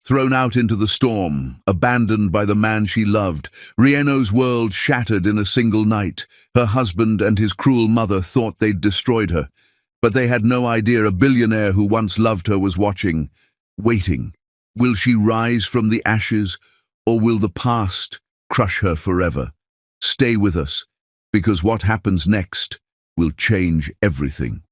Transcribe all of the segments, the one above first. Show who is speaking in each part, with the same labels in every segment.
Speaker 1: Thrown out into the storm, abandoned by the man she loved, Rieno's world shattered in a single night. Her husband and his cruel mother thought they'd destroyed her, but they had no idea a billionaire who once loved her was watching, waiting. Will she rise from the ashes, or will the past crush her forever? Stay with us, because what happens next will change everything.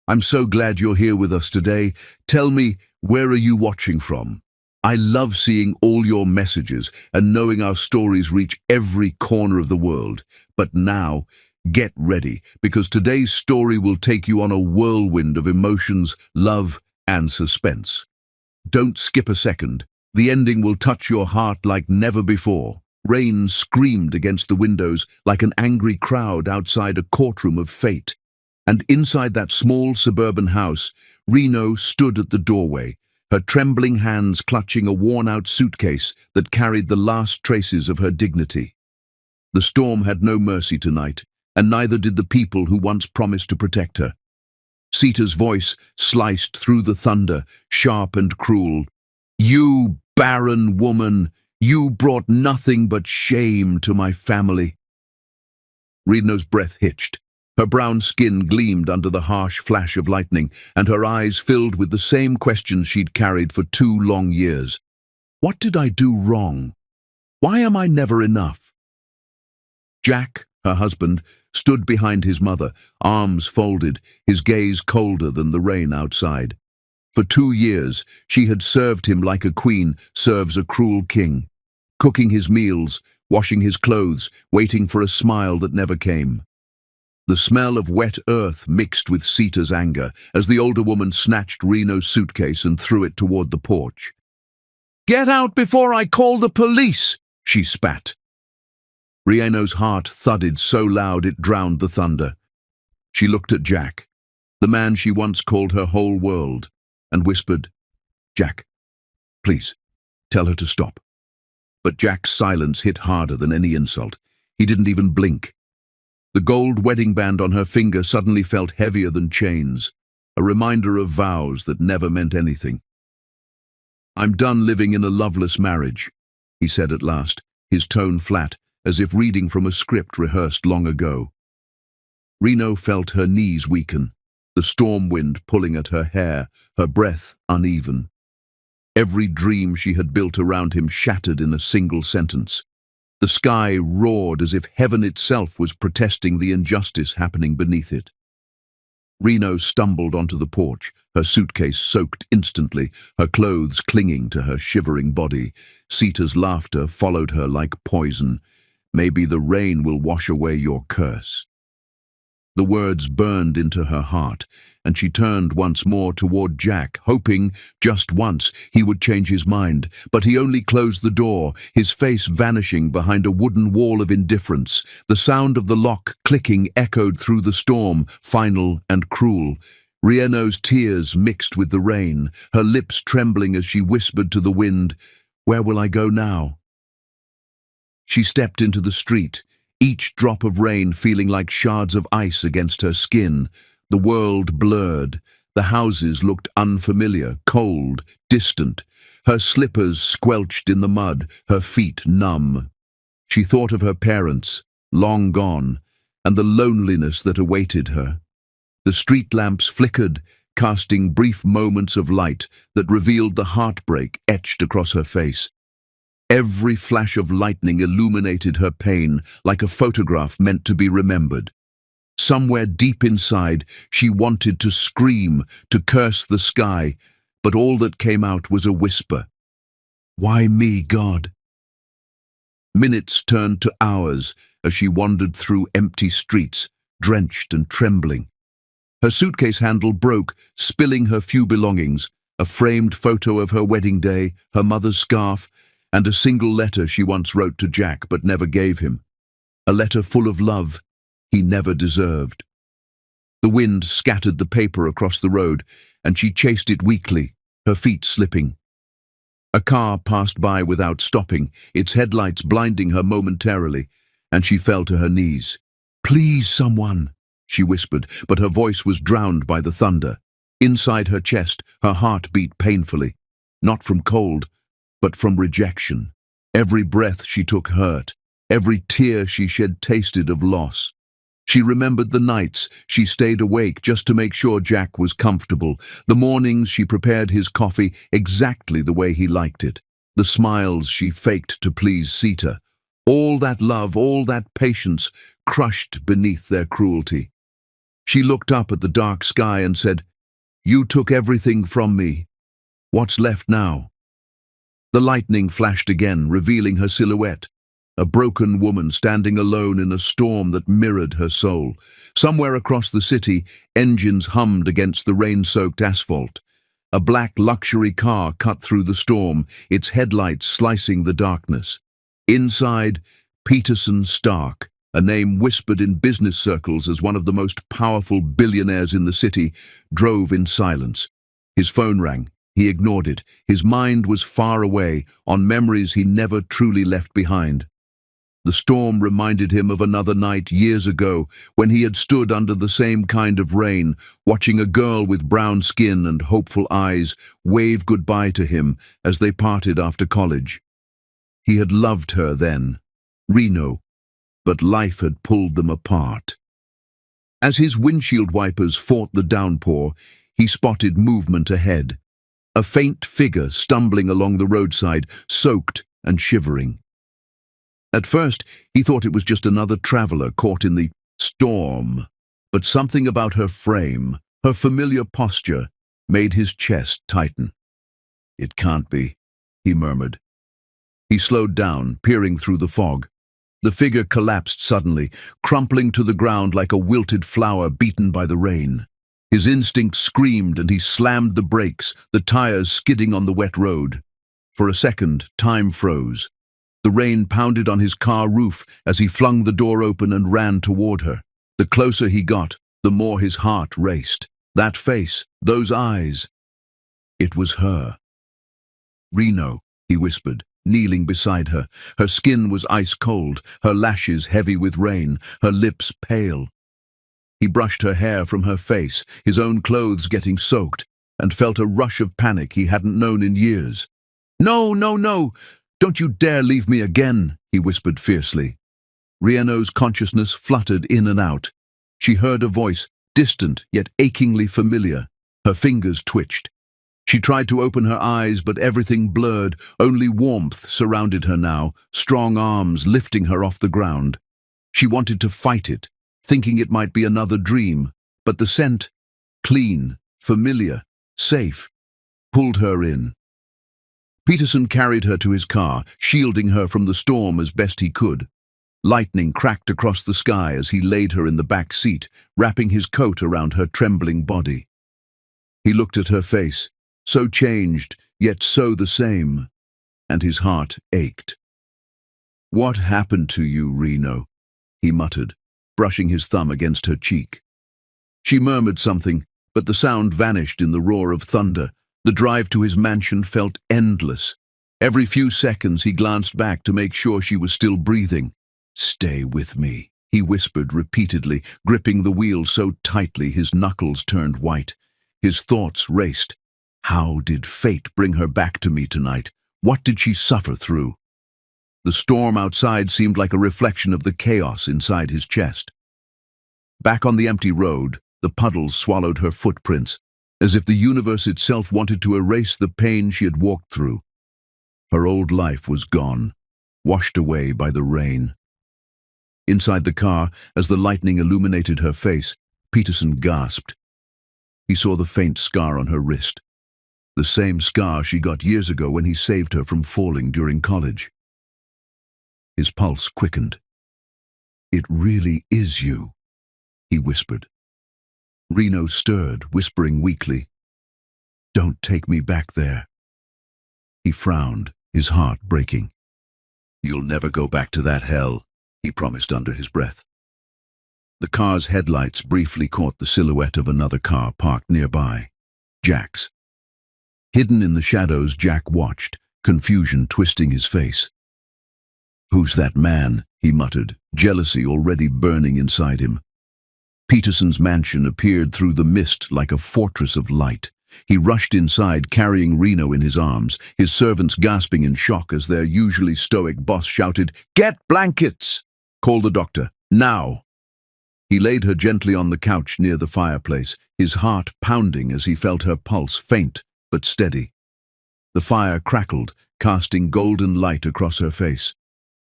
Speaker 1: I'm so glad you're here with us today. Tell me, where are you watching from? I love seeing all your messages and knowing our stories reach every corner of the world. But now, get ready, because today's story will take you on a whirlwind of emotions, love, and suspense. Don't skip a second. The ending will touch your heart like never before. Rain screamed against the windows like an angry crowd outside a courtroom of fate. And inside that small suburban house, Rieno stood at the doorway, her trembling hands clutching a worn-out suitcase that carried the last traces of her dignity. The storm had no mercy tonight, and neither did the people who once promised to protect her. Sita's voice sliced through the thunder, sharp and cruel. "You barren woman, you brought nothing but shame to my family." Rieno's breath hitched. Her brown skin gleamed under the harsh flash of lightning, and her eyes filled with the same questions she'd carried for 2 long years. What did I do wrong? Why am I never enough? Jack, her husband, stood behind his mother, arms folded, his gaze colder than the rain outside. For 2 years, she had served him like a queen serves a cruel king, cooking his meals, washing his clothes, waiting for a smile that never came. The smell of wet earth mixed with Sita's anger as the older woman snatched Rieno's suitcase and threw it toward the porch. "Get out before I call the police!" she spat. Rieno's heart thudded so loud it drowned the thunder. She looked at Jack, the man she once called her whole world, and whispered, "Jack, please, tell her to stop." But Jack's silence hit harder than any insult. He didn't even blink. The gold wedding band on her finger suddenly felt heavier than chains, a reminder of vows that never meant anything. "I'm done living in a loveless marriage," he said at last, his tone flat, as if reading from a script rehearsed long ago. Rieno felt her knees weaken, the storm wind pulling at her hair, her breath uneven. Every dream she had built around him shattered in a single sentence. The sky roared as if heaven itself was protesting the injustice happening beneath it. Rieno stumbled onto the porch, her suitcase soaked instantly, her clothes clinging to her shivering body. Sita's laughter followed her like poison. "Maybe the rain will wash away your curse." The words burned into her heart, and she turned once more toward Jack, hoping, just once, he would change his mind. But he only closed the door, his face vanishing behind a wooden wall of indifference. The sound of the lock clicking echoed through the storm, final and cruel. Rieno's tears mixed with the rain, her lips trembling as she whispered to the wind, "Where will I go now?" She stepped into the street, each drop of rain feeling like shards of ice against her skin. The world blurred. The houses looked unfamiliar, cold, distant. Her slippers squelched in the mud, her feet numb. She thought of her parents, long gone, and the loneliness that awaited her. The street lamps flickered, casting brief moments of light that revealed the heartbreak etched across her face. Every flash of lightning illuminated her pain like a photograph meant to be remembered. Somewhere deep inside, she wanted to scream, to curse the sky, but all that came out was a whisper. "Why me, God?" Minutes turned to hours as she wandered through empty streets, drenched and trembling. Her suitcase handle broke, spilling her few belongings, a framed photo of her wedding day, her mother's scarf, and a single letter she once wrote to Jack but never gave him. A letter full of love he never deserved. The wind scattered the paper across the road, and she chased it weakly, her feet slipping. A car passed by without stopping, its headlights blinding her momentarily, and she fell to her knees. "Please, someone," she whispered, but her voice was drowned by the thunder. Inside her chest, her heart beat painfully, not from cold, but from rejection. Every breath she took hurt. Every tear she shed tasted of loss. She remembered the nights she stayed awake just to make sure Jack was comfortable, the mornings she prepared his coffee exactly the way he liked it, the smiles she faked to please Sita. All that love, all that patience, crushed beneath their cruelty. She looked up at the dark sky and said, "You took everything from me. What's left now?" The lightning flashed again, revealing her silhouette, a broken woman standing alone in a storm that mirrored her soul. Somewhere across the city, engines hummed against the rain-soaked asphalt. A black luxury car cut through the storm, its headlights slicing the darkness. Inside, Peterson Stark, a name whispered in business circles as one of the most powerful billionaires in the city, drove in silence. His phone rang. He ignored it. His mind was far away, on memories he never truly left behind. The storm reminded him of another night years ago when he had stood under the same kind of rain, watching a girl with brown skin and hopeful eyes wave goodbye to him as they parted after college. He had loved her then, Reno, but life had pulled them apart. As his windshield wipers fought the downpour, he spotted movement ahead. A faint figure stumbling along the roadside, soaked and shivering. At first, he thought it was just another traveler caught in the storm, but something about her frame, her familiar posture, made his chest tighten. "It can't be," he murmured. He slowed down, peering through the fog. The figure collapsed suddenly, crumpling to the ground like a wilted flower beaten by the rain. His instinct screamed and he slammed the brakes, the tires skidding on the wet road. For a second, time froze. The rain pounded on his car roof as he flung the door open and ran toward her. The closer he got, the more his heart raced. That face, those eyes. It was her. "Reno," he whispered, kneeling beside her. Her skin was ice cold, her lashes heavy with rain, her lips pale. He brushed her hair from her face, his own clothes getting soaked, and felt a rush of panic he hadn't known in years. "No, no, no! Don't you dare leave me again," he whispered fiercely. Reno's consciousness fluttered in and out. She heard a voice, distant yet achingly familiar. Her fingers twitched. She tried to open her eyes, but everything blurred. Only warmth surrounded her now, strong arms lifting her off the ground. She wanted to fight it, thinking it might be another dream, but the scent, clean, familiar, safe, pulled her in. Peterson carried her to his car, shielding her from the storm as best he could. Lightning cracked across the sky as he laid her in the back seat, wrapping his coat around her trembling body. He looked at her face, so changed, yet so the same, and his heart ached. "What happened to you, Reno?" he muttered, brushing his thumb against her cheek. She murmured something, but the sound vanished in the roar of thunder. The drive to his mansion felt endless. Every few seconds he glanced back to make sure she was still breathing. "Stay with me," he whispered repeatedly, gripping the wheel so tightly his knuckles turned white. His thoughts raced. How did fate bring her back to me tonight? What did she suffer through? The storm outside seemed like a reflection of the chaos inside his chest. Back on the empty road, the puddles swallowed her footprints, as if the universe itself wanted to erase the pain she had walked through. Her old life was gone, washed away by the rain. Inside the car, as the lightning illuminated her face, Peterson gasped. He saw the faint scar on her wrist, the same scar she got years ago when he saved her from falling during college. His pulse quickened. "It really is you," he whispered. Reno stirred, whispering weakly, "Don't take me back there." He frowned, his heart breaking. "You'll never go back to that hell," he promised under his breath. The car's headlights briefly caught the silhouette of another car parked nearby, Jack's. Hidden in the shadows, Jack watched, confusion twisting his face. "Who's that man?" he muttered, jealousy already burning inside him. Peterson's mansion appeared through the mist like a fortress of light. He rushed inside, carrying Reno in his arms, his servants gasping in shock as their usually stoic boss shouted, "Get blankets! Call the doctor, now!" He laid her gently on the couch near the fireplace, his heart pounding as he felt her pulse faint but steady. The fire crackled, casting golden light across her face.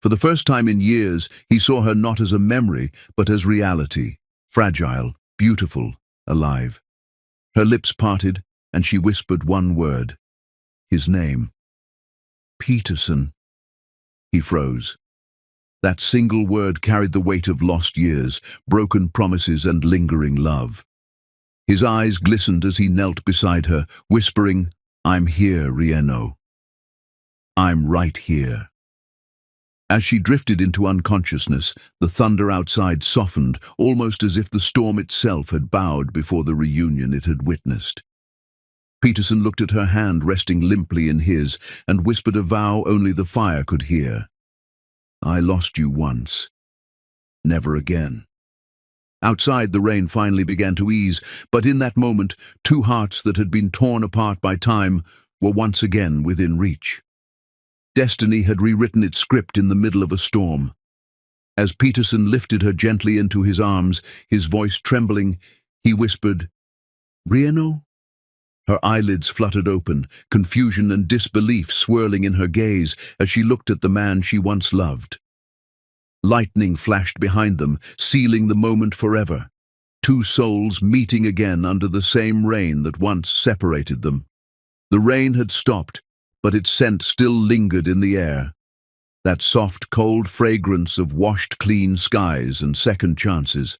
Speaker 1: For the first time in years, he saw her not as a memory, but as reality, fragile, beautiful, alive. Her lips parted, and she whispered one word. His name. Peterson. He froze. That single word carried the weight of lost years, broken promises, and lingering love. His eyes glistened as he knelt beside her, whispering, "I'm here, Reno. I'm right here." As she drifted into unconsciousness, the thunder outside softened, almost as if the storm itself had bowed before the reunion it had witnessed. Peterson looked at her hand resting limply in his and whispered a vow only the fire could hear. "I lost you once. Never again." Outside, the rain finally began to ease, but in that moment, two hearts that had been torn apart by time were once again within reach. Destiny had rewritten its script in the middle of a storm. As Peterson lifted her gently into his arms, his voice trembling, he whispered, "Reno?" Her eyelids fluttered open, confusion and disbelief swirling in her gaze as she looked at the man she once loved. Lightning flashed behind them, sealing the moment forever. Two souls meeting again under the same rain that once separated them. The rain had stopped, but its scent still lingered in the air. That soft, cold fragrance of washed clean skies and second chances.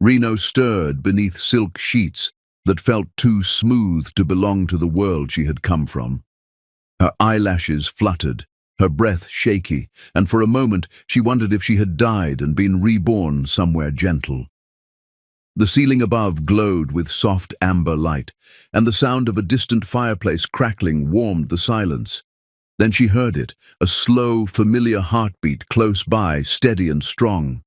Speaker 1: Reno stirred beneath silk sheets that felt too smooth to belong to the world she had come from. Her eyelashes fluttered, her breath shaky, and for a moment she wondered if she had died and been reborn somewhere gentle. The ceiling above glowed with soft amber light, and the sound of a distant fireplace crackling warmed the silence. Then she heard it, a slow, familiar heartbeat close by, steady and strong.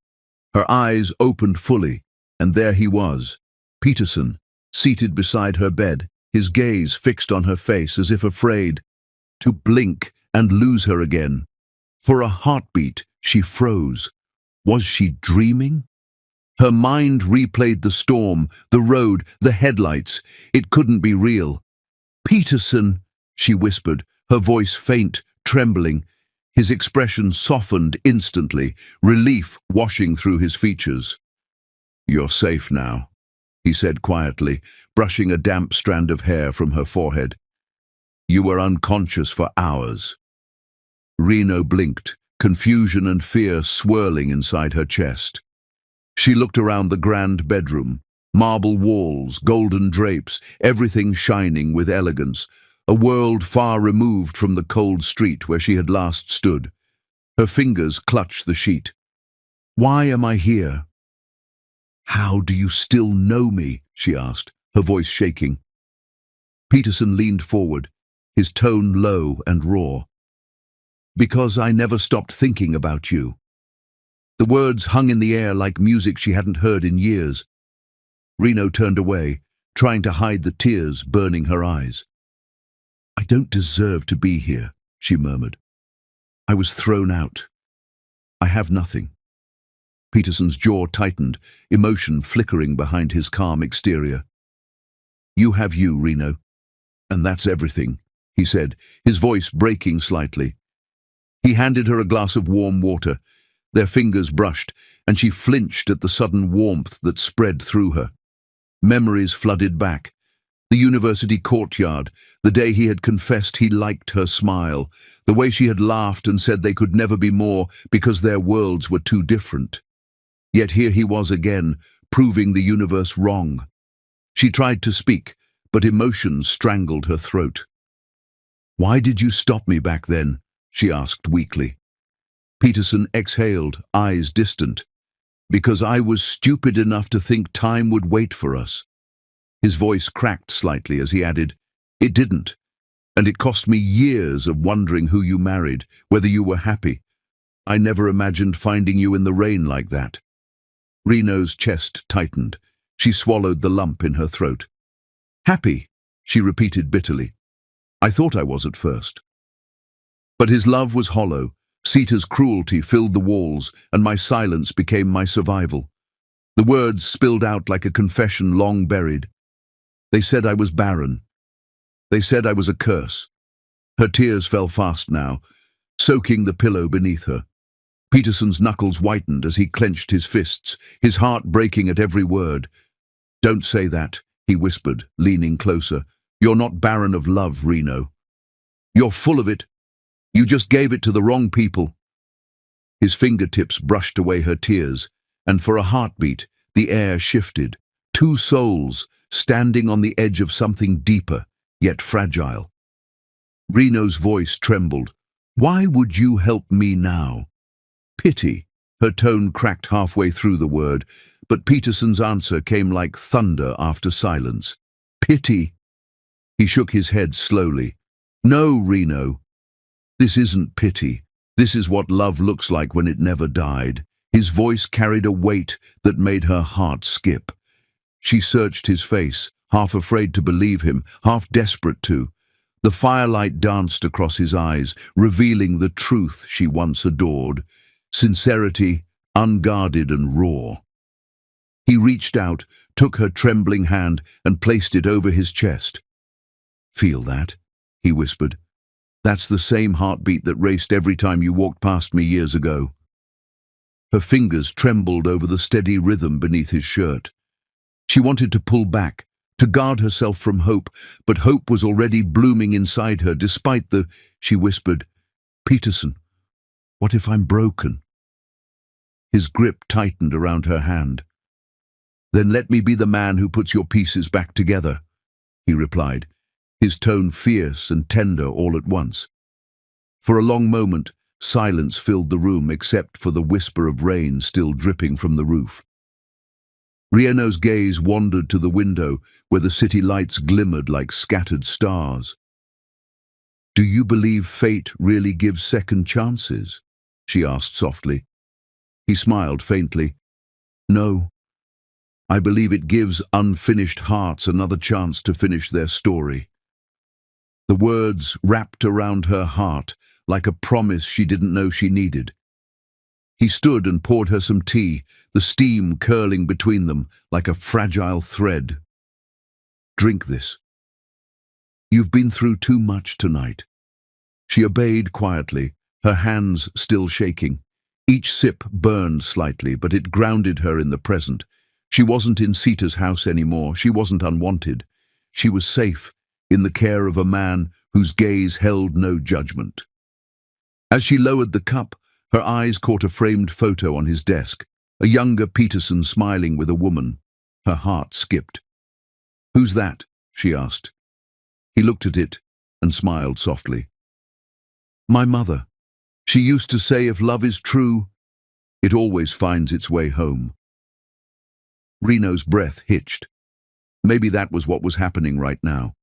Speaker 1: Her eyes opened fully, and there he was, Peterson, seated beside her bed, his gaze fixed on her face as if afraid to blink and lose her again. For a heartbeat, she froze. Was she dreaming? Her mind replayed the storm, the road, the headlights. It couldn't be real. "Peterson," she whispered, her voice faint, trembling. His expression softened instantly, relief washing through his features. "You're safe now," he said quietly, brushing a damp strand of hair from her forehead. "You were unconscious for hours." Reno blinked, confusion and fear swirling inside her chest. She looked around the grand bedroom, marble walls, golden drapes, everything shining with elegance, a world far removed from the cold street where she had last stood. Her fingers clutched the sheet. "Why am I here?" "How do you still know me?" she asked, her voice shaking. Peterson leaned forward, his tone low and raw. "Because I never stopped thinking about you." The words hung in the air like music she hadn't heard in years. Reno turned away, trying to hide the tears burning her eyes. "I don't deserve to be here," she murmured. "I was thrown out. I have nothing." Peterson's jaw tightened, emotion flickering behind his calm exterior. "You have you, Reno, and that's everything," he said, his voice breaking slightly. He handed her a glass of warm water. Their fingers brushed, and she flinched at the sudden warmth that spread through her. Memories flooded back. The university courtyard, the day he had confessed he liked her smile, the way she had laughed and said they could never be more because their worlds were too different. Yet here he was again, proving the universe wrong. She tried to speak, but emotion strangled her throat. "Why did you stop me back then?" she asked weakly. Peterson exhaled, eyes distant. "Because I was stupid enough to think time would wait for us." His voice cracked slightly as he added, "It didn't, and it cost me years of wondering who you married, whether you were happy. I never imagined finding you in the rain like that." Reno's chest tightened. She swallowed the lump in her throat. "Happy?" she repeated bitterly. I thought I was at first. But his love was hollow. Sita's cruelty filled the walls, and my silence became my survival. The words spilled out like a confession long buried. They said I was barren. They said I was a curse. Her tears fell fast now, soaking the pillow beneath her. Peterson's knuckles whitened as he clenched his fists, his heart breaking at every word. Don't say that, he whispered, leaning closer. You're not barren of love, Reno. You're full of it. You just gave it to the wrong people. His fingertips brushed away her tears, and for a heartbeat, the air shifted. Two souls standing on the edge of something deeper, yet fragile. Reno's voice trembled. Why would you help me now? Pity. Her tone cracked halfway through the word, but Peterson's answer came like thunder after silence. Pity. He shook his head slowly. No, Reno. This isn't pity. This is what love looks like when it never died. His voice carried a weight that made her heart skip. She searched his face, half afraid to believe him, half desperate to. The firelight danced across his eyes, revealing the truth she once adored. Sincerity, unguarded and raw. He reached out, took her trembling hand, and placed it over his chest. Feel that? He whispered. That's the same heartbeat that raced every time you walked past me years ago. Her fingers trembled over the steady rhythm beneath his shirt. She wanted to pull back, to guard herself from hope, but hope was already blooming inside her, despite the, she whispered, Peterson, what if I'm broken? His grip tightened around her hand. Then let me be the man who puts your pieces back together, he replied, his tone fierce and tender all at once. For a long moment, silence filled the room except for the whisper of rain still dripping from the roof. Rieno's gaze wandered to the window where the city lights glimmered like scattered stars. Do you believe fate really gives second chances? She asked softly. He smiled faintly. No. I believe it gives unfinished hearts another chance to finish their story. The words wrapped around her heart like a promise she didn't know she needed. He stood and poured her some tea, the steam curling between them like a fragile thread. Drink this. You've been through too much tonight. She obeyed quietly, her hands still shaking. Each sip burned slightly, but it grounded her in the present. She wasn't in Sita's house anymore. She wasn't unwanted. She was safe, in the care of a man whose gaze held no judgment. As she lowered the cup, her eyes caught a framed photo on his desk, a younger Peterson smiling with a woman. Her heart skipped. Who's that? She asked. He looked at it and smiled softly. My mother. She used to say if love is true, it always finds its way home. Reno's breath hitched. Maybe that was what was happening right now.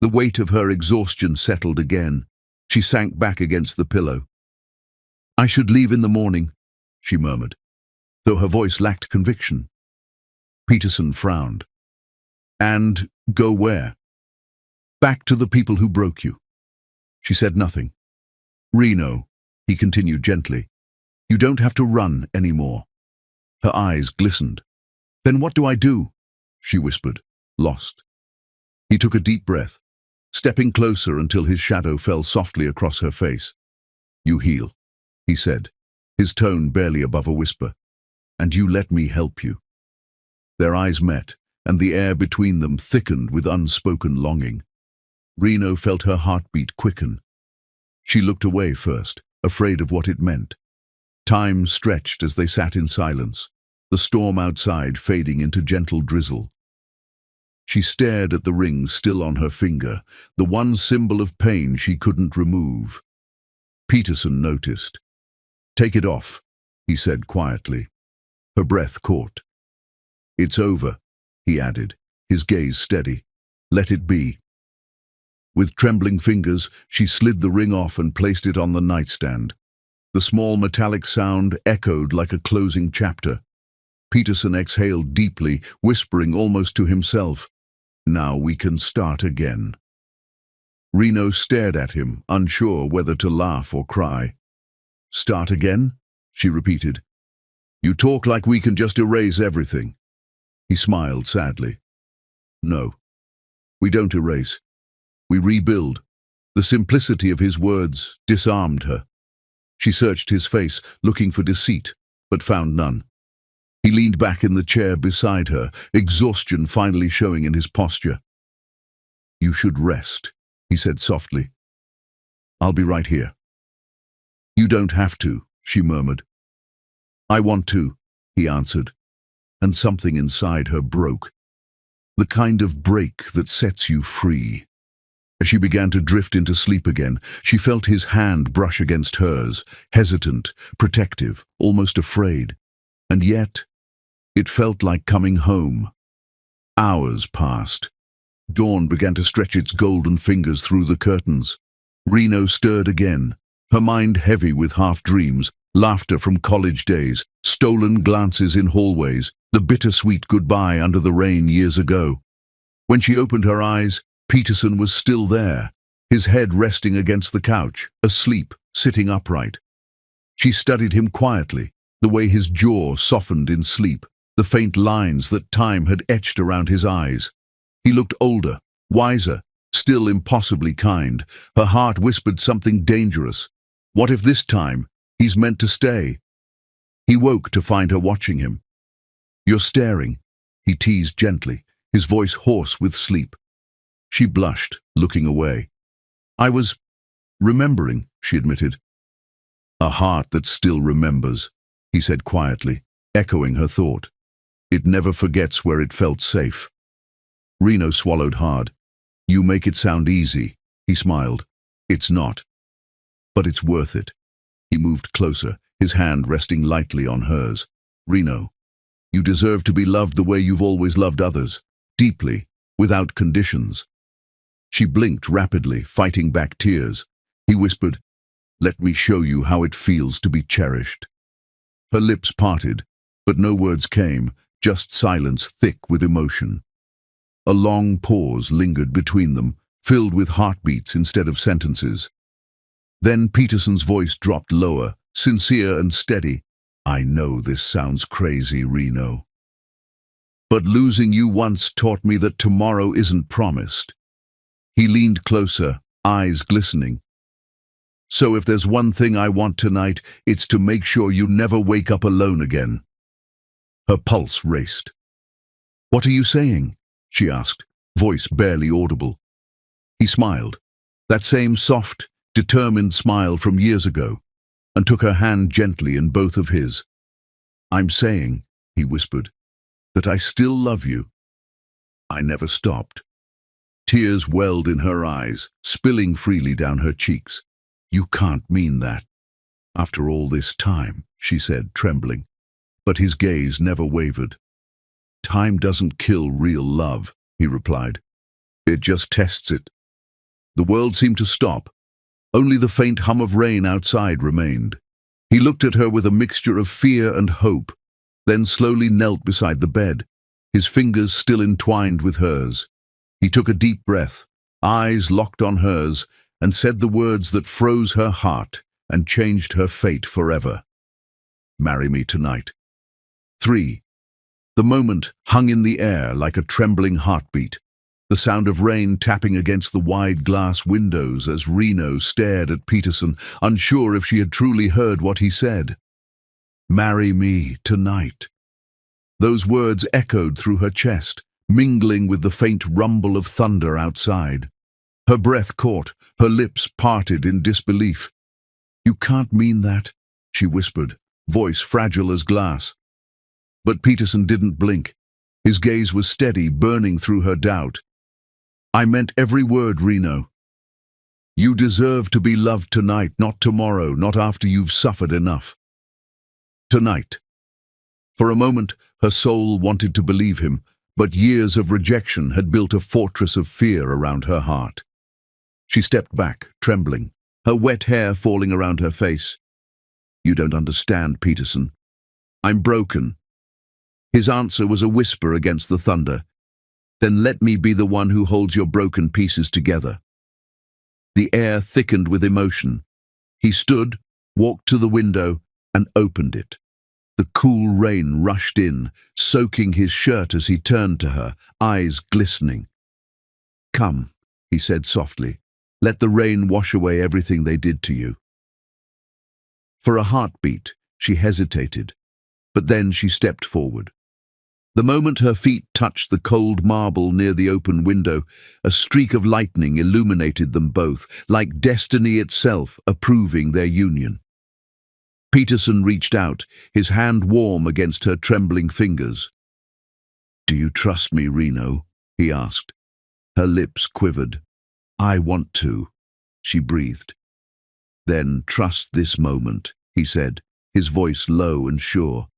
Speaker 1: The weight of her exhaustion settled again. She sank back against the pillow. I should leave in the morning, she murmured, though her voice lacked conviction. Peterson frowned. And go where? Back to the people who broke you. She said nothing. Reno, he continued gently, you don't have to run anymore. Her eyes glistened. Then what do I do? She whispered, lost. He took a deep breath, stepping closer until his shadow fell softly across her face. You heal, he said, his tone barely above a whisper. And you let me help you. Their eyes met, and the air between them thickened with unspoken longing. Reno felt her heartbeat quicken. She looked away first, afraid of what it meant. Time stretched as they sat in silence, the storm outside fading into gentle drizzle. She stared at the ring still on her finger, the one symbol of pain she couldn't remove. Peterson noticed. Take it off, he said quietly. Her breath caught. It's over, he added, his gaze steady. Let it be. With trembling fingers, she slid the ring off and placed it on the nightstand. The small metallic sound echoed like a closing chapter. Peterson exhaled deeply, whispering almost to himself. Now we can start again. Reno stared at him, unsure whether to laugh or cry. Start again? She repeated. You talk like we can just erase everything. He smiled sadly. No, we don't erase. We rebuild. The simplicity of his words disarmed her. She searched his face, looking for deceit, but found none. He leaned back in the chair beside her, exhaustion finally showing in his posture. You should rest, he said softly. I'll be right here. You don't have to, she murmured. I want to, he answered, and something inside her broke. The kind of break that sets you free. As she began to drift into sleep again, she felt his hand brush against hers, hesitant, protective, almost afraid. And yet, it felt like coming home. Hours passed. Dawn began to stretch its golden fingers through the curtains. Reno stirred again, her mind heavy with half-dreams, laughter from college days, stolen glances in hallways, the bittersweet goodbye under the rain years ago. When she opened her eyes, Peterson was still there, his head resting against the couch, asleep, sitting upright. She studied him quietly, the way his jaw softened in sleep, the faint lines that time had etched around his eyes. He looked older, wiser, still impossibly kind. Her heart whispered something dangerous. What if this time he's meant to stay? He woke to find her watching him. You're staring, he teased gently, his voice hoarse with sleep. She blushed, looking away. I was remembering, she admitted. A heart that still remembers, he said quietly, echoing her thought. It never forgets where it felt safe. Reno swallowed hard. You make it sound easy, he smiled. It's not. But it's worth it. He moved closer, his hand resting lightly on hers. Reno, you deserve to be loved the way you've always loved others, deeply, without conditions. She blinked rapidly, fighting back tears. He whispered, Let me show you how it feels to be cherished. Her lips parted, but no words came, just silence thick with emotion. A long pause lingered between them, filled with heartbeats instead of sentences. Then Peterson's voice dropped lower, sincere and steady. I know this sounds crazy, Reno. But losing you once taught me that tomorrow isn't promised. He leaned closer, eyes glistening. So if there's one thing I want tonight, it's to make sure you never wake up alone again. Her pulse raced. What are you saying? She asked, voice barely audible. He smiled, that same soft, determined smile from years ago, and took her hand gently in both of his. I'm saying, he whispered, that I still love you. I never stopped. Tears welled in her eyes, spilling freely down her cheeks. You can't mean that. After all this time, she said, trembling. But his gaze never wavered. Time doesn't kill real love, he replied. It just tests it. The world seemed to stop. Only the faint hum of rain outside remained. He looked at her with a mixture of fear and hope, then slowly knelt beside the bed, his fingers still entwined with hers. He took a deep breath, eyes locked on hers, and said the words that froze her heart and changed her fate forever. Marry me tonight. 3. The moment hung in the air like a trembling heartbeat, the sound of rain tapping against the wide glass windows as Reno stared at Peterson, unsure if she had truly heard what he said. Marry me tonight. Those words echoed through her chest, mingling with the faint rumble of thunder outside. Her breath caught, her lips parted in disbelief. You can't mean that, she whispered, voice fragile as glass. But Peterson didn't blink. His gaze was steady, burning through her doubt. I meant every word, Reno. You deserve to be loved tonight, not tomorrow, not after you've suffered enough. Tonight. For a moment, her soul wanted to believe him, but years of rejection had built a fortress of fear around her heart. She stepped back, trembling, her wet hair falling around her face. You don't understand, Peterson. I'm broken. His answer was a whisper against the thunder. Then let me be the one who holds your broken pieces together. The air thickened with emotion. He stood, walked to the window, and opened it. The cool rain rushed in, soaking his shirt as he turned to her, eyes glistening. "Come," he said softly. "Let the rain wash away everything they did to you." For a heartbeat, she hesitated, but then she stepped forward. The moment her feet touched the cold marble near the open window, a streak of lightning illuminated them both, like destiny itself approving their union. Peterson reached out, his hand warm against her trembling fingers. "Do you trust me, Reno?" he asked. Her lips quivered. "I want to," she breathed. "Then trust this moment," he said, his voice low and sure.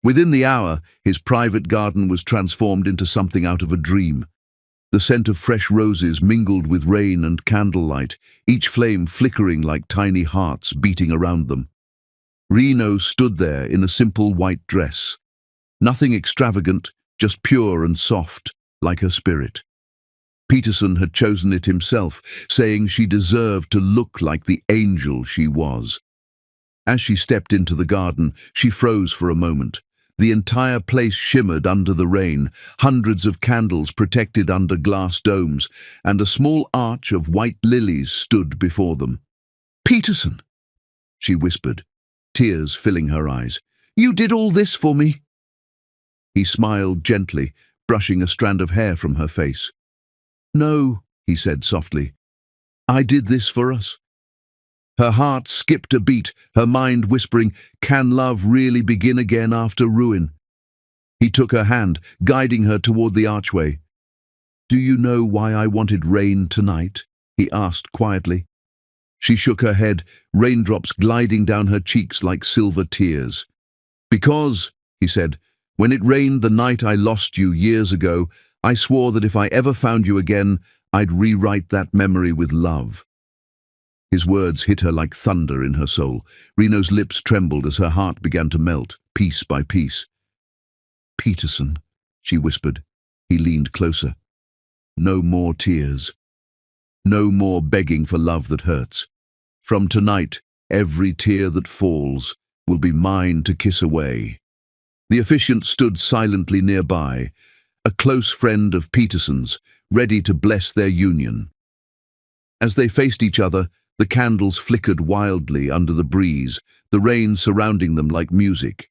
Speaker 1: Within the hour, his private garden was transformed into something out of a dream. The scent of fresh roses mingled with rain and candlelight, each flame flickering like tiny hearts beating around them. Reno stood there in a simple white dress. Nothing extravagant, just pure and soft, like her spirit. Peterson had chosen it himself, saying she deserved to look like the angel she was. As she stepped into the garden, she froze for a moment. The entire place shimmered under the rain, hundreds of candles protected under glass domes, and a small arch of white lilies stood before them. "Peterson," she whispered, tears filling her eyes. "You did all this for me?" He smiled gently, brushing a strand of hair from her face. "No," he said softly. "I did this for us." Her heart skipped a beat, her mind whispering, "Can love really begin again after ruin?" He took her hand, guiding her toward the archway. "Do you know why I wanted rain tonight?" he asked quietly. She shook her head, raindrops gliding down her cheeks like silver tears. "Because," he said, "when it rained the night I lost you years ago, I swore that if I ever found you again, I'd rewrite that memory with love." His words hit her like thunder in her soul. Reno's lips trembled as her heart began to melt, piece by piece. "Peterson," she whispered. He leaned closer. "No more tears. No more begging for love that hurts. From tonight, every tear that falls will be mine to kiss away." The officiant stood silently nearby, a close friend of Peterson's, ready to bless their union. As they faced each other, the candles flickered wildly under the breeze, the rain surrounding them like music.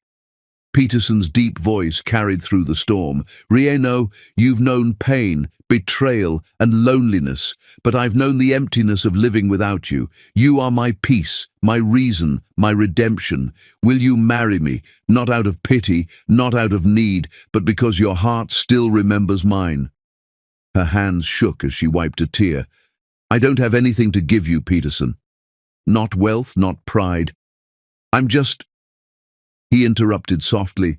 Speaker 1: Peterson's deep voice carried through the storm. "Reno, you've known pain, betrayal, and loneliness, but I've known the emptiness of living without you. You are my peace, my reason, my redemption. Will you marry me, not out of pity, not out of need, but because your heart still remembers mine?" Her hands shook as she wiped a tear. "I don't have anything to give you, Peterson. Not wealth, not pride. I'm just—" He interrupted softly.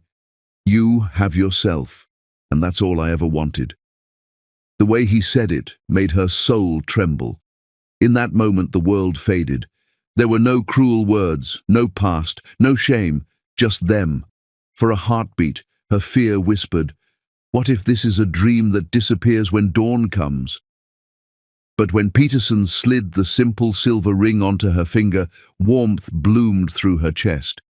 Speaker 1: "You have yourself, and that's all I ever wanted." The way he said it made her soul tremble. In that moment the world faded. There were no cruel words, no past, no shame, just them. For a heartbeat, her fear whispered, "What if this is a dream that disappears when dawn comes?" But when Peterson slid the simple silver ring onto her finger, warmth bloomed through her chest.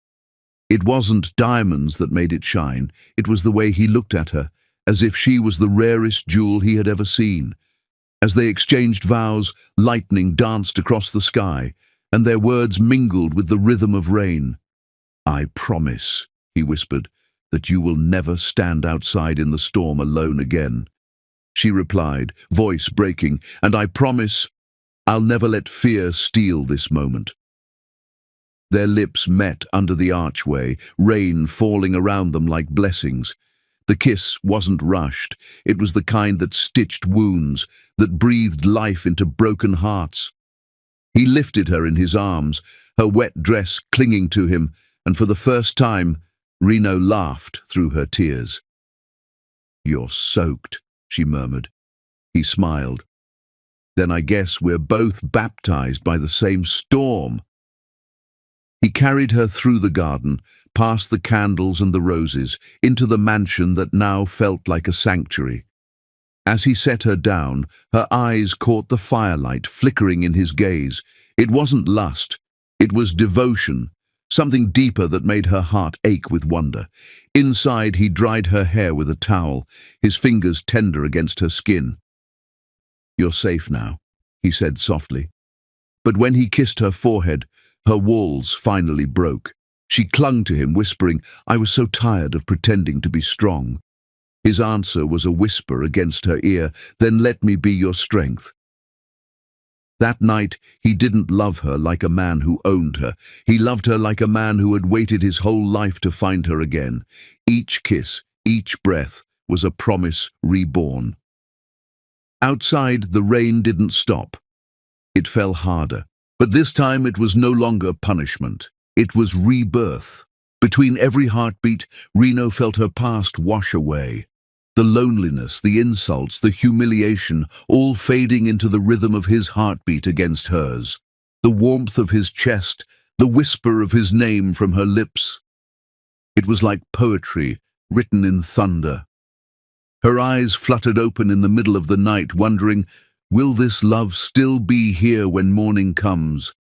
Speaker 1: It wasn't diamonds that made it shine, it was the way he looked at her, as if she was the rarest jewel he had ever seen. As they exchanged vows, lightning danced across the sky, and their words mingled with the rhythm of rain. "I promise," he whispered, "that you will never stand outside in the storm alone again." She replied, voice breaking, "And I promise I'll never let fear steal this moment." Their lips met under the archway, rain falling around them like blessings. The kiss wasn't rushed. It was the kind that stitched wounds, that breathed life into broken hearts. He lifted her in his arms, her wet dress clinging to him, and for the first time, Reno laughed through her tears. "You're soaked," she murmured. He smiled. "Then I guess we're both baptized by the same storm." He carried her through the garden, past the candles and the roses, into the mansion that now felt like a sanctuary. As he set her down, her eyes caught the firelight flickering in his gaze. It wasn't lust, it was devotion, something deeper that made her heart ache with wonder. Inside, he dried her hair with a towel, his fingers tender against her skin. "You're safe now," he said softly. But when he kissed her forehead, her walls finally broke. She clung to him, whispering, "I was so tired of pretending to be strong." His answer was a whisper against her ear, "Then let me be your strength." That night, he didn't love her like a man who owned her. He loved her like a man who had waited his whole life to find her again. Each kiss, each breath, was a promise reborn. Outside, the rain didn't stop. It fell harder. But this time it was no longer punishment. It was rebirth. Between every heartbeat, Reno felt her past wash away. The loneliness, the insults, the humiliation, all fading into the rhythm of his heartbeat against hers. The warmth of his chest, the whisper of his name from her lips. It was like poetry written in thunder. Her eyes fluttered open in the middle of the night, wondering, will this love still be here when morning comes?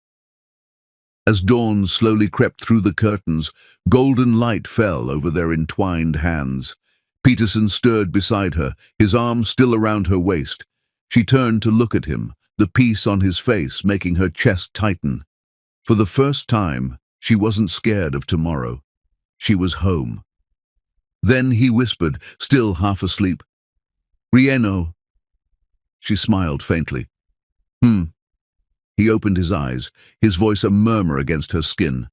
Speaker 1: As dawn slowly crept through the curtains, golden light fell over their entwined hands. Peterson stirred beside her, his arm still around her waist. She turned to look at him, the peace on his face making her chest tighten. For the first time, she wasn't scared of tomorrow. She was home. Then he whispered, still half asleep, "Reno." She smiled faintly. He opened his eyes, his voice a murmur against her skin.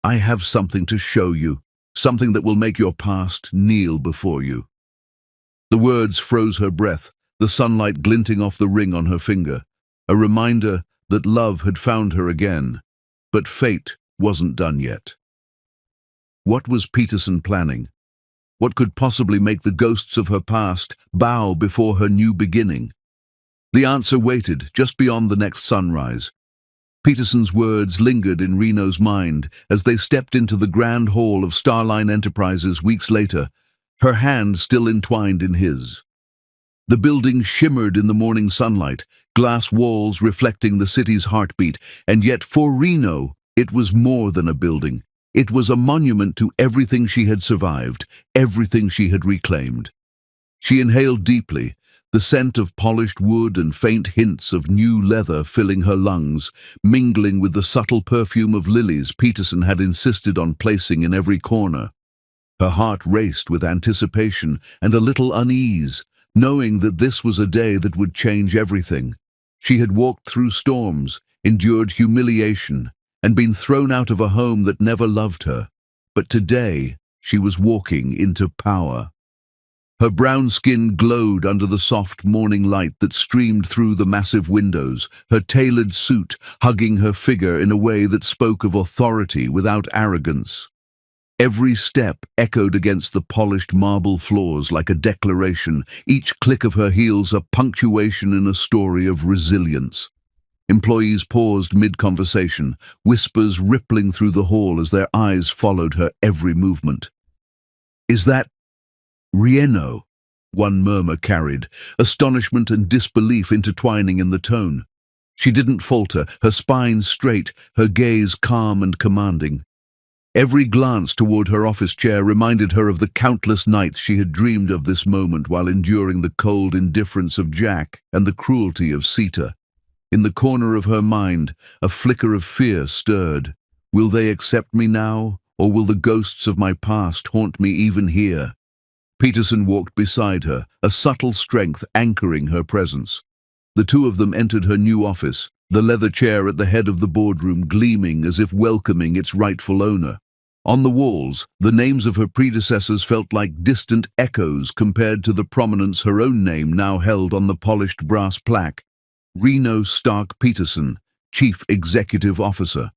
Speaker 1: "I have something to show you, something that will make your past kneel before you." The words froze her breath, the sunlight glinting off the ring on her finger, a reminder that love had found her again, but fate wasn't done yet. What was Peterson planning? What could possibly make the ghosts of her past bow before her new beginning? The answer waited just beyond the next sunrise. Peterson's words lingered in Reno's mind as they stepped into the grand hall of Starline Enterprises weeks later, her hand still entwined in his. The building shimmered in the morning sunlight, glass walls reflecting the city's heartbeat, and yet for Reno, it was more than a building. It was a monument to everything she had survived, everything she had reclaimed. She inhaled deeply, the scent of polished wood and faint hints of new leather filling her lungs, mingling with the subtle perfume of lilies Peterson had insisted on placing in every corner. Her heart raced with anticipation and a little unease, knowing that this was a day that would change everything. She had walked through storms, endured humiliation, and been thrown out of a home that never loved her. But today, she was walking into power. Her brown skin glowed under the soft morning light that streamed through the massive windows, her tailored suit hugging her figure in a way that spoke of authority without arrogance. Every step echoed against the polished marble floors like a declaration, each click of her heels a punctuation in a story of resilience. Employees paused mid-conversation, whispers rippling through the hall as their eyes followed her every movement. "Is that Reno?" one murmur carried, astonishment and disbelief intertwining in the tone. She didn't falter, her spine straight, her gaze calm and commanding. Every glance toward her office chair reminded her of the countless nights she had dreamed of this moment while enduring the cold indifference of Jack and the cruelty of Sita. In the corner of her mind, a flicker of fear stirred. Will they accept me now, or will the ghosts of my past haunt me even here? Peterson walked beside her, a subtle strength anchoring her presence. The two of them entered her new office, the leather chair at the head of the boardroom gleaming as if welcoming its rightful owner. On the walls, the names of her predecessors felt like distant echoes compared to the prominence her own name now held on the polished brass plaque. Reno Stark Peterson, Chief Executive Officer.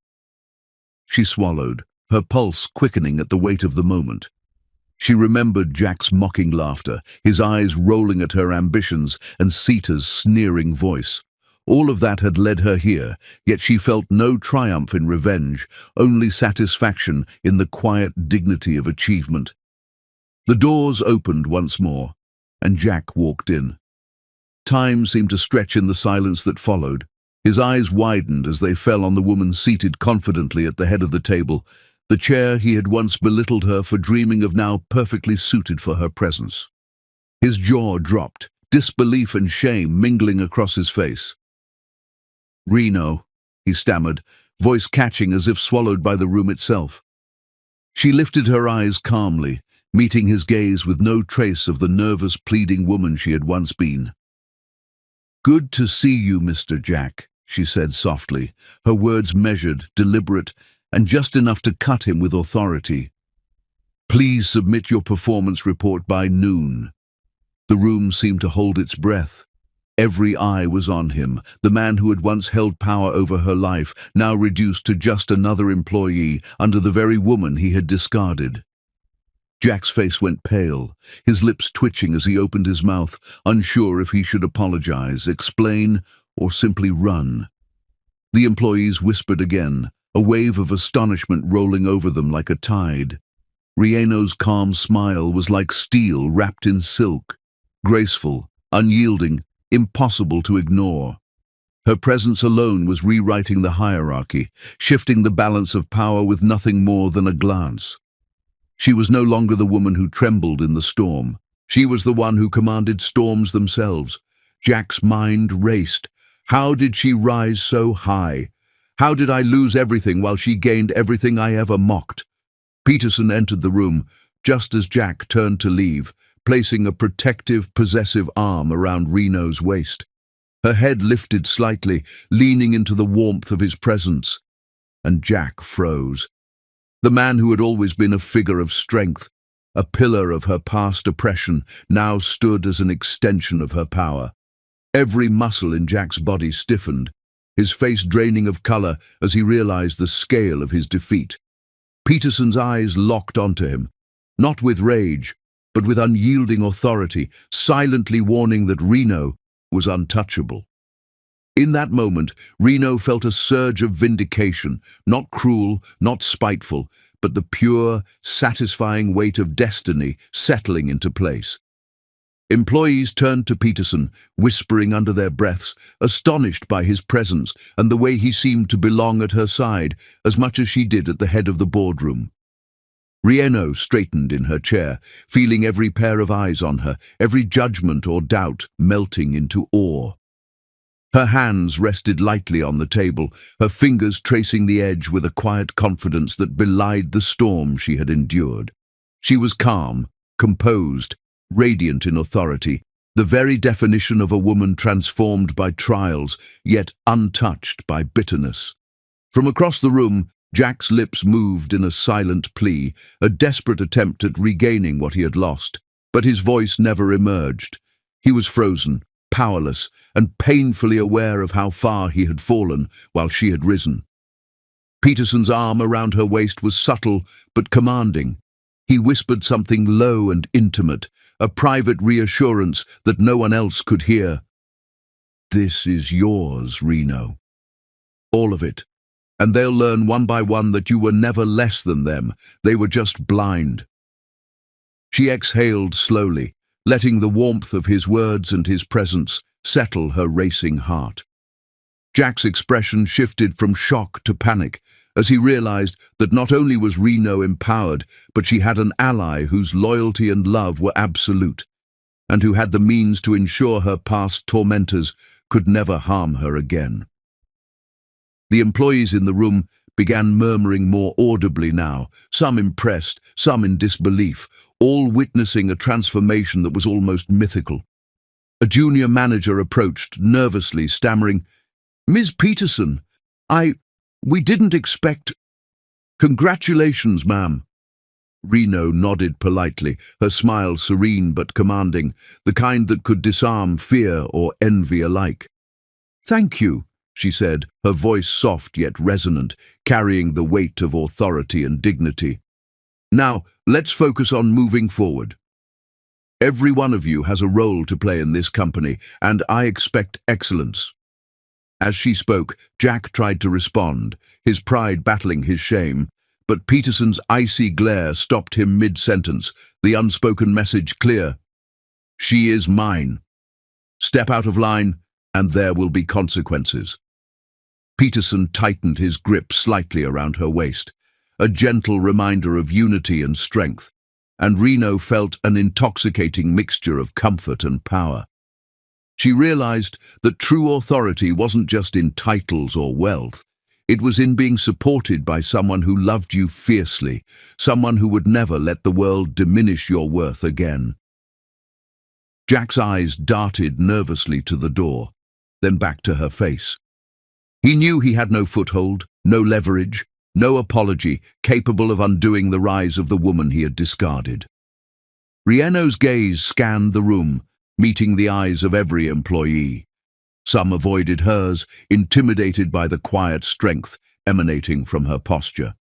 Speaker 1: She swallowed, her pulse quickening at the weight of the moment. She remembered Jack's mocking laughter, his eyes rolling at her ambitions, and Sita's sneering voice. All of that had led her here, yet she felt no triumph in revenge, only satisfaction in the quiet dignity of achievement. The doors opened once more, and Jack walked in. Time seemed to stretch in the silence that followed. His eyes widened as they fell on the woman seated confidently at the head of the table, the chair he had once belittled her for dreaming of now perfectly suited for her presence. His jaw dropped, disbelief and shame mingling across his face. "Reno," he stammered, voice catching as if swallowed by the room itself. She lifted her eyes calmly, meeting his gaze with no trace of the nervous, pleading woman she had once been. "Good to see you, Mr. Jack," she said softly, her words measured, deliberate, and just enough to cut him with authority. "Please submit your performance report by noon." The room seemed to hold its breath. Every eye was on him, the man who had once held power over her life, now reduced to just another employee under the very woman he had discarded. Jack's face went pale, his lips twitching as he opened his mouth, unsure if he should apologize, explain, or simply run. The employees whispered again, a wave of astonishment rolling over them like a tide. Rieno's calm smile was like steel wrapped in silk, graceful, unyielding, impossible to ignore. Her presence alone was rewriting the hierarchy, shifting the balance of power with nothing more than a glance. She was no longer the woman who trembled in the storm. She was the one who commanded storms themselves. Jack's mind raced. How did she rise so high? How did I lose everything while she gained everything I ever mocked? Peterson entered the room, just as Jack turned to leave, placing a protective, possessive arm around Reno's waist. Her head lifted slightly, leaning into the warmth of his presence. And Jack froze. The man who had always been a figure of strength, a pillar of her past oppression, now stood as an extension of her power. Every muscle in Jack's body stiffened, his face draining of color as he realized the scale of his defeat. Peterson's eyes locked onto him, not with rage, but with unyielding authority, silently warning that Reno was untouchable. In that moment, Reno felt a surge of vindication, not cruel, not spiteful, but the pure, satisfying weight of destiny settling into place. Employees turned to Peterson, whispering under their breaths, astonished by his presence and the way he seemed to belong at her side as much as she did at the head of the boardroom. Reno straightened in her chair, feeling every pair of eyes on her, every judgment or doubt melting into awe. Her hands rested lightly on the table, her fingers tracing the edge with a quiet confidence that belied the storm she had endured. She was calm, composed, radiant in authority, the very definition of a woman transformed by trials, yet untouched by bitterness. From across the room, Jack's lips moved in a silent plea, a desperate attempt at regaining what he had lost, but his voice never emerged. He was frozen, powerless, and painfully aware of how far he had fallen while she had risen. Peterson's arm around her waist was subtle but commanding. He whispered something low and intimate, a private reassurance that no one else could hear. "This is yours, Reno. All of it. And they'll learn one by one that you were never less than them. They were just blind." She exhaled slowly, letting the warmth of his words and his presence settle her racing heart. Jack's expression shifted from shock to panic as he realized that not only was Reno empowered, but she had an ally whose loyalty and love were absolute, and who had the means to ensure her past tormentors could never harm her again. The employees in the room began murmuring more audibly now, some impressed, some in disbelief, all witnessing a transformation that was almost mythical. A junior manager approached, nervously, stammering, "Ms. Peterson, we didn't expect—" "Congratulations, ma'am." Reno nodded politely, her smile serene but commanding, the kind that could disarm fear or envy alike. "Thank you," she said, her voice soft yet resonant, carrying the weight of authority and dignity. "Now, let's focus on moving forward. Every one of you has a role to play in this company, and I expect excellence." As she spoke, Jack tried to respond, his pride battling his shame, but Peterson's icy glare stopped him mid-sentence, the unspoken message clear. "She is mine." Step out of line, and there will be consequences. Peterson tightened his grip slightly around her waist, a gentle reminder of unity and strength, and Reno felt an intoxicating mixture of comfort and power. She realized that true authority wasn't just in titles or wealth. It was in being supported by someone who loved you fiercely, someone who would never let the world diminish your worth again. Jack's eyes darted nervously to the door, then back to her face. He knew he had no foothold, no leverage, no apology capable of undoing the rise of the woman he had discarded. Rieno's gaze scanned the room, meeting the eyes of every employee. Some avoided hers, intimidated by the quiet strength emanating from her posture.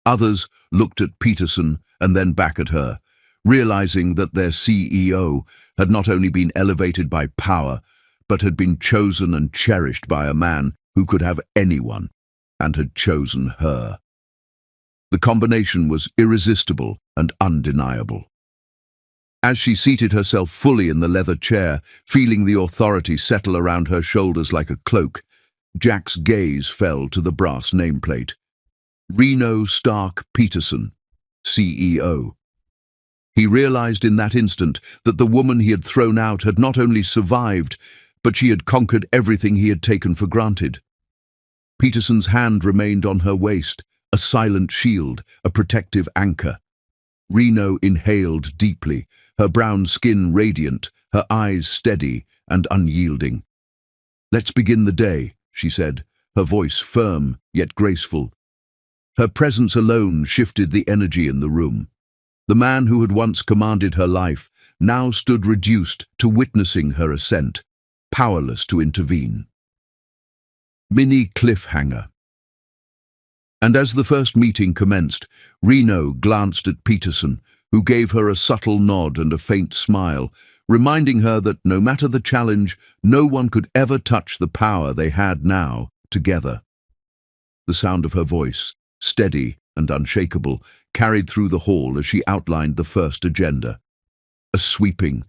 Speaker 1: Others looked at Peterson and then back at her, realizing that their CEO had not only been elevated by power, but had been chosen and cherished by a man who could have anyone, and had chosen her. The combination was irresistible and undeniable. As she seated herself fully in the leather chair, feeling the authority settle around her shoulders like a cloak, Jack's gaze fell to the brass nameplate. Reno Stark Peterson, CEO. He realized in that instant that the woman he had thrown out had not only survived, but she had conquered everything he had taken for granted. Peterson's hand remained on her waist, a silent shield, a protective anchor. Reno inhaled deeply, her brown skin radiant, her eyes steady and unyielding. "Let's begin the day," she said, her voice firm yet graceful. Her presence alone shifted the energy in the room. The man who had once commanded her life now stood reduced to witnessing her ascent, powerless to intervene. Mini cliffhanger. And as the first meeting commenced, Reno glanced at Peterson, who gave her a subtle nod and a faint smile, reminding her that no matter the challenge, no one could ever touch the power they had now, together. The sound of her voice, steady and unshakable, carried through the hall as she outlined the first agenda. A sweeping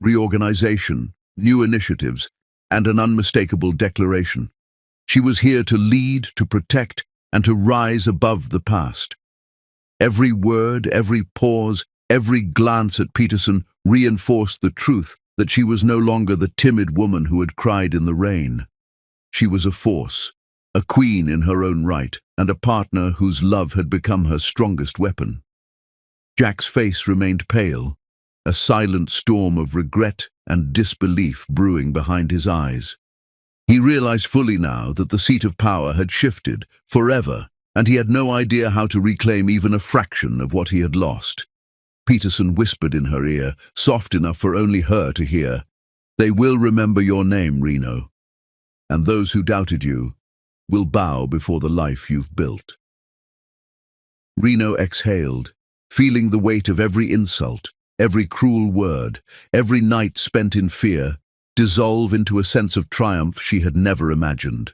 Speaker 1: reorganization, new initiatives, and an unmistakable declaration. She was here to lead, to protect, and to rise above the past. Every word, every pause, every glance at Peterson reinforced the truth that she was no longer the timid woman who had cried in the rain. She was a force, a queen in her own right, and a partner whose love had become her strongest weapon. Jack's face remained pale, a silent storm of regret and disbelief brewing behind his eyes. He realized fully now that the seat of power had shifted forever, and he had no idea how to reclaim even a fraction of what he had lost. Peterson whispered in her ear, soft enough for only her to hear, "They will remember your name, Reno, and those who doubted you will bow before the life you've built." Reno exhaled, feeling the weight of every insult, every cruel word, every night spent in fear, dissolve into a sense of triumph she had never imagined.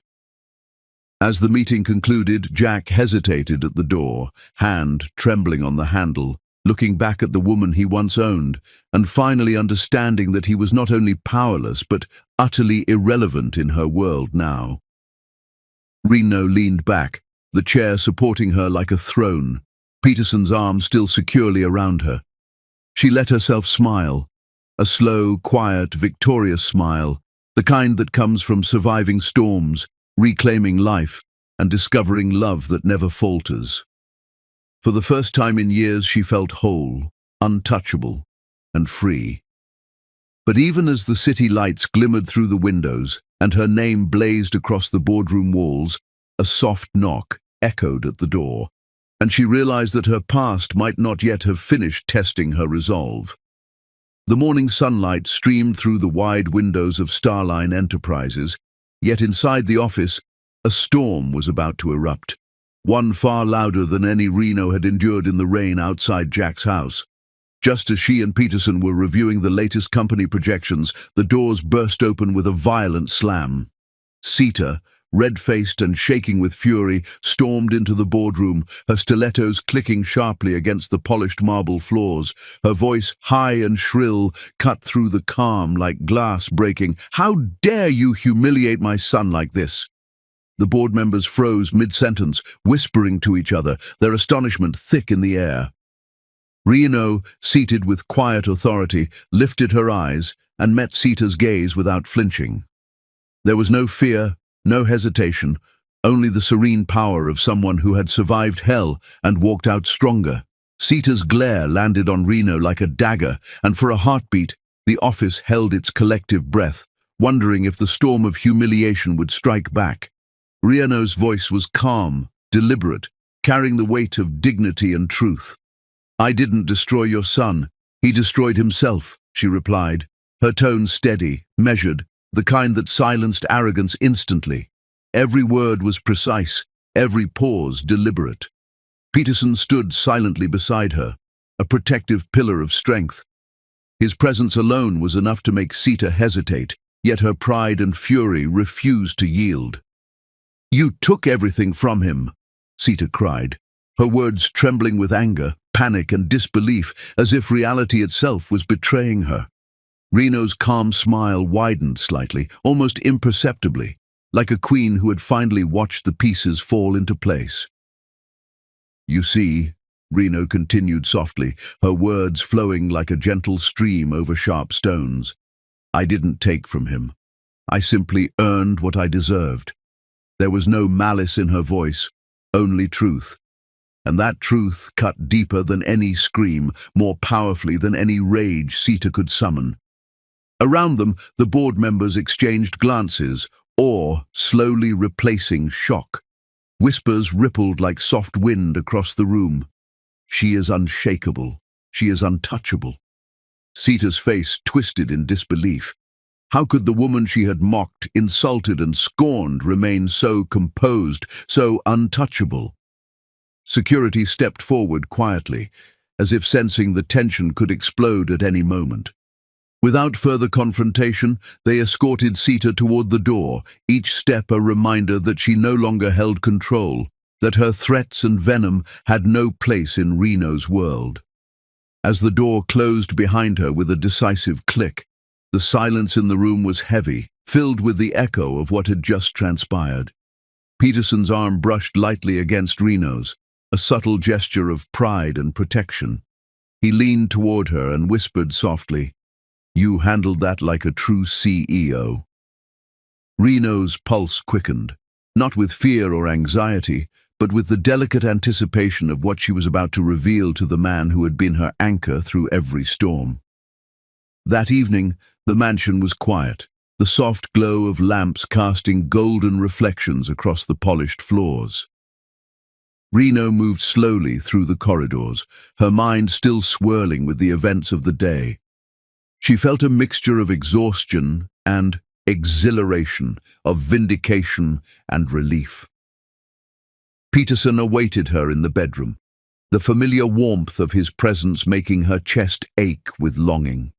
Speaker 1: As the meeting concluded, Jack hesitated at the door, hand trembling on the handle, looking back at the woman he once owned, and finally understanding that he was not only powerless but utterly irrelevant in her world now. Reno leaned back, the chair supporting her like a throne, Peterson's arm still securely around her. She let herself smile, a slow, quiet, victorious smile, the kind that comes from surviving storms, reclaiming life, and discovering love that never falters. For the first time in years, she felt whole, untouchable, and free. But even as the city lights glimmered through the windows and her name blazed across the boardroom walls, a soft knock echoed at the door, and she realized that her past might not yet have finished testing her resolve. The morning sunlight streamed through the wide windows of Starline Enterprises, yet inside the office, a storm was about to erupt, one far louder than any Reno had endured in the rain outside Jack's house. Just as she and Peterson were reviewing the latest company projections, the doors burst open with a violent slam. Sita, red-faced and shaking with fury, stormed into the boardroom, her stilettos clicking sharply against the polished marble floors. Her voice, high and shrill, cut through the calm like glass breaking. "How dare you humiliate my son like this?" The board members froze mid-sentence, whispering to each other, their astonishment thick in the air. Reno, seated with quiet authority, lifted her eyes and met Sita's gaze without flinching. There was no fear, no hesitation, only the serene power of someone who had survived hell and walked out stronger. Sita's glare landed on Reno like a dagger, and for a heartbeat, the office held its collective breath, wondering if the storm of humiliation would strike back. Reno's voice was calm, deliberate, carrying the weight of dignity and truth. "I didn't destroy your son. He destroyed himself," she replied, her tone steady, measured, the kind that silenced arrogance instantly. Every word was precise, every pause deliberate. Peterson stood silently beside her, a protective pillar of strength. His presence alone was enough to make Sita hesitate, yet her pride and fury refused to yield. "You took everything from him," Sita cried, her words trembling with anger, panic and disbelief, as if reality itself was betraying her. Reno's calm smile widened slightly, almost imperceptibly, like a queen who had finally watched the pieces fall into place. "You see," Reno continued softly, her words flowing like a gentle stream over sharp stones, "I didn't take from him. I simply earned what I deserved." There was no malice in her voice, only truth. And that truth cut deeper than any scream, more powerfully than any rage Sita could summon. Around them, the board members exchanged glances, awe slowly replacing shock. Whispers rippled like soft wind across the room. "She is unshakable. She is untouchable." Sita's face twisted in disbelief. How could the woman she had mocked, insulted and scorned remain so composed, so untouchable? Security stepped forward quietly, as if sensing the tension could explode at any moment. Without further confrontation, they escorted Sita toward the door, each step a reminder that she no longer held control, that her threats and venom had no place in Reno's world. As the door closed behind her with a decisive click, the silence in the room was heavy, filled with the echo of what had just transpired. Peterson's arm brushed lightly against Reno's, a subtle gesture of pride and protection. He leaned toward her and whispered softly, "You handled that like a true CEO." Reno's pulse quickened, not with fear or anxiety, but with the delicate anticipation of what she was about to reveal to the man who had been her anchor through every storm. That evening, the mansion was quiet, the soft glow of lamps casting golden reflections across the polished floors. Reno moved slowly through the corridors, her mind still swirling with the events of the day. She felt a mixture of exhaustion and exhilaration, of vindication and relief. Peterson awaited her in the bedroom, the familiar warmth of his presence making her chest ache with longing.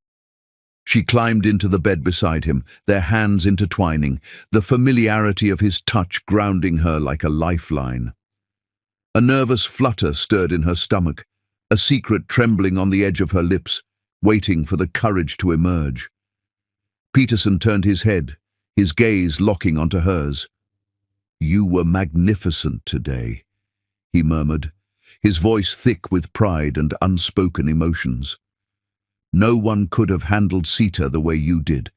Speaker 1: She climbed into the bed beside him, their hands intertwining, the familiarity of his touch grounding her like a lifeline. A nervous flutter stirred in her stomach, a secret trembling on the edge of her lips, waiting for the courage to emerge. Peterson turned his head, his gaze locking onto hers. "You were magnificent today," he murmured, his voice thick with pride and unspoken emotions. "No one could have handled Sita the way you did."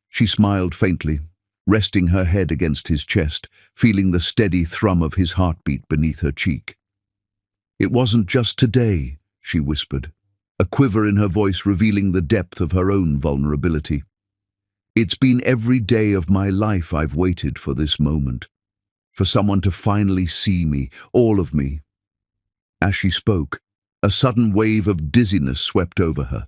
Speaker 1: She smiled faintly, resting her head against his chest, feeling the steady thrum of his heartbeat beneath her cheek. "It wasn't just today," she whispered, a quiver in her voice revealing the depth of her own vulnerability. "It's been every day of my life I've waited for this moment, for someone to finally see me, all of me." As she spoke, a sudden wave of dizziness swept over her.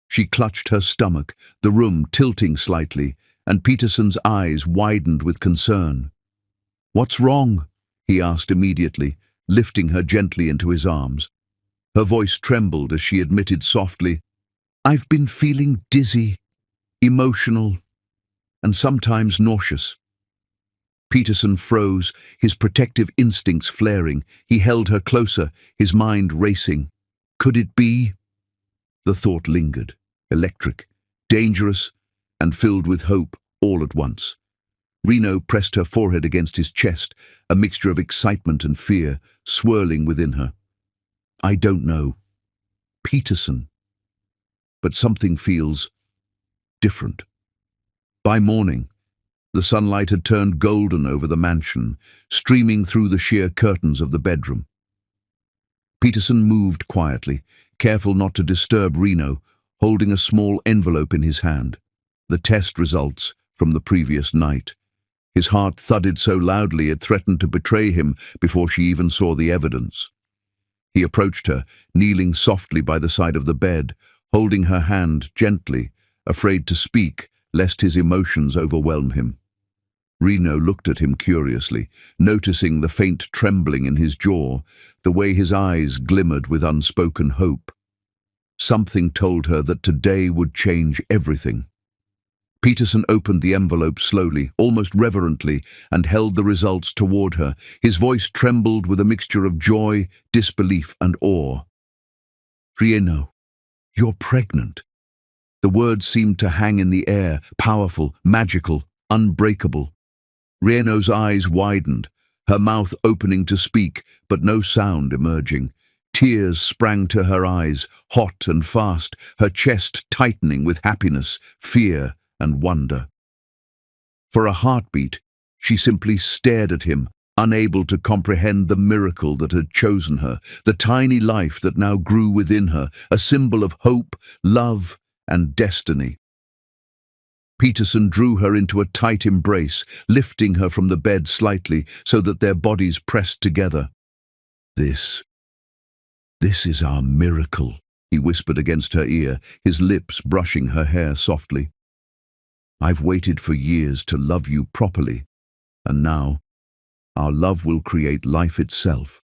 Speaker 1: She clutched her stomach, the room tilting slightly, and Peterson's eyes widened with concern. "What's wrong?" he asked immediately, lifting her gently into his arms. Her voice trembled as she admitted softly, "I've been feeling dizzy, emotional, and sometimes nauseous." Peterson froze, his protective instincts flaring. He held her closer, his mind racing. Could it be? The thought lingered, electric, dangerous, and filled with hope all at once. Reno pressed her forehead against his chest, a mixture of excitement and fear swirling within her. I don't know. Peterson. But something feels different. By morning, the sunlight had turned golden over the mansion, streaming through the sheer curtains of the bedroom. Peterson moved quietly, careful not to disturb Reno, holding a small envelope in his hand. The test results from the previous night. His heart thudded so loudly it threatened to betray him before she even saw the evidence. He approached her, kneeling softly by the side of the bed, holding her hand gently, afraid to speak, lest his emotions overwhelm him. Reno looked at him curiously, noticing the faint trembling in his jaw, the way his eyes glimmered with unspoken hope. Something told her that today would change everything. Peterson opened the envelope slowly, almost reverently, and held the results toward her. His voice trembled with a mixture of joy, disbelief, and awe. Reno, you're pregnant. The words seemed to hang in the air, powerful, magical, unbreakable. Reno's eyes widened, her mouth opening to speak, but no sound emerging. Tears sprang to her eyes, hot and fast, her chest tightening with happiness, fear, and wonder. For a heartbeat, she simply stared at him, unable to comprehend the miracle that had chosen her, the tiny life that now grew within her, a symbol of hope, love, and destiny. Peterson drew her into a tight embrace, lifting her from the bed slightly so that their bodies pressed together. This is our miracle, he whispered against her ear, his lips brushing her hair softly. I've waited for years to love you properly, and now our love will create life itself.